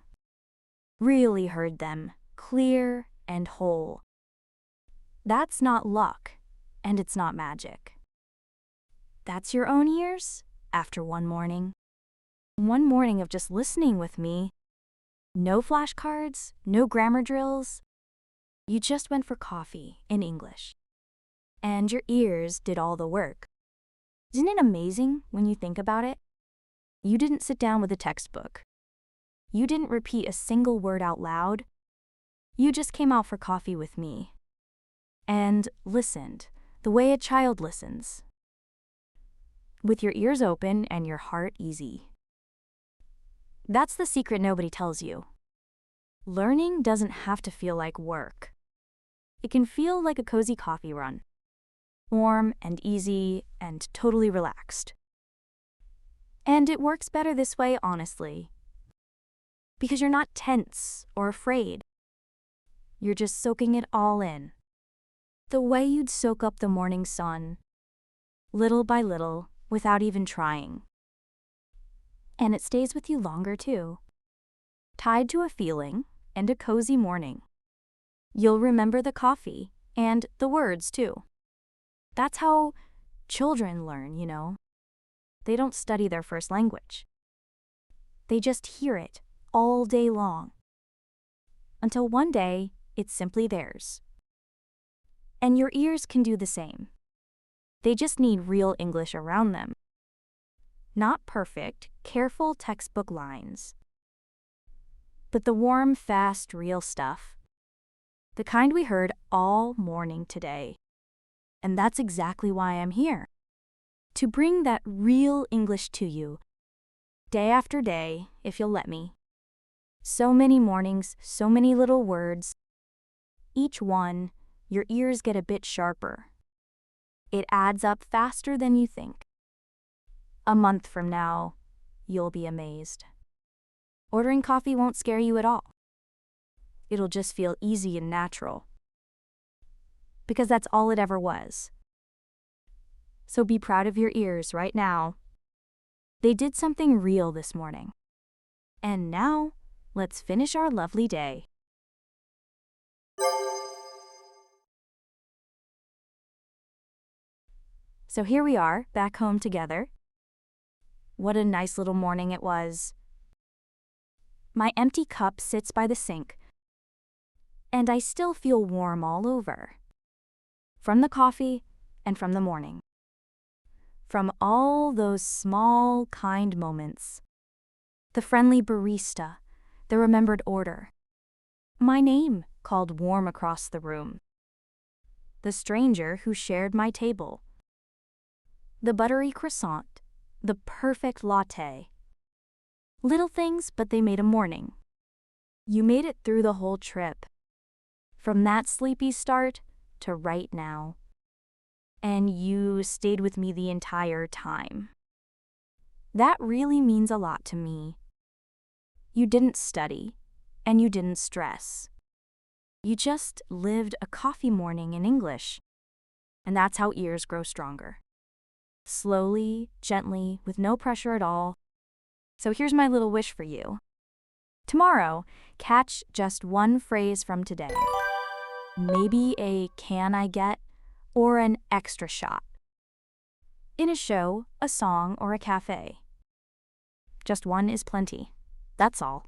Speaker 1: Really heard them, clear and whole. That's not luck, and it's not magic. That's your own ears, after one morning. One morning of just listening with me. No flashcards, no grammar drills. You just went for coffee in English. And your ears did all the work. Isn't it amazing when you think about it? You didn't sit down with a textbook. You didn't repeat a single word out loud. You just came out for coffee with me. And listened, the way a child listens. With your ears open and your heart easy. That's the secret nobody tells you. Learning doesn't have to feel like work. It can feel like a cozy coffee run. Warm and easy and totally relaxed. And it works better this way, honestly. Because you're not tense or afraid. You're just soaking it all in. The way you'd soak up the morning sun. Little by little, without even trying. And it stays with you longer too. Tied to a feeling and a cozy morning. You'll remember the coffee and the words too. That's how children learn, you know. They don't study their first language. They just hear it all day long. Until one day, it's simply theirs. And your ears can do the same. They just need real English around them. Not perfect, careful textbook lines. But the warm, fast, real stuff. The kind we heard all morning today. And that's exactly why I'm here. To bring that real English to you. Day after day, if you'll let me. So many mornings, so many little words. Each one, your ears get a bit sharper. It adds up faster than you think. A month from now, you'll be amazed. Ordering coffee won't scare you at all. It'll just feel easy and natural. Because that's all it ever was. So be proud of your ears right now. They did something real this morning. And now, let's finish our lovely day. So here we are, back home together. What a nice little morning it was. My empty cup sits by the sink, and I still feel warm all over. From the coffee and from the morning. From all those small, kind moments. The friendly barista, the remembered order. My name called warm across the room. The stranger who shared my table. The buttery croissant, the perfect latte. Little things, but they made a morning. You made it through the whole trip. From that sleepy start to right now. And you stayed with me the entire time. That really means a lot to me. You didn't study, and you didn't stress. You just lived a coffee morning in English. And that's how ears grow stronger. Slowly, gently, with no pressure at all. So here's my little wish for you. Tomorrow, catch just one phrase from today. Maybe a "can I get" or an extra shot. In a show, a song, or a cafe. Just one is plenty. That's all.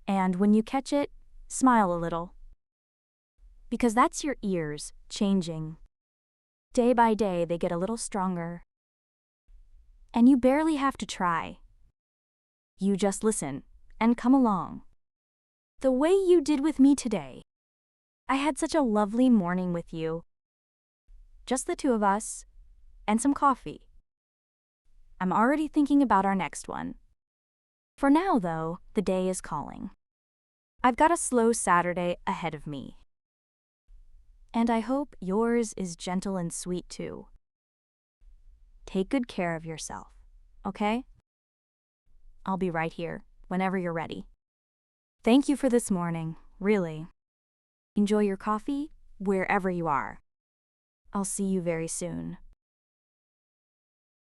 Speaker 1: And when you catch it, smile a little. Because that's your ears changing. Day by day, they get a little stronger. And you barely have to try. You just listen and come along. The way you did with me today. I had such a lovely morning with you. Just the two of us, and some coffee. I'm already thinking about our next one. For now, though, the day is calling. I've got a slow Saturday ahead of me. And I hope yours is gentle and sweet too. Take good care of yourself, okay? I'll be right here whenever you're ready. Thank you for this morning, really. Enjoy your coffee wherever you are. I'll see you very soon.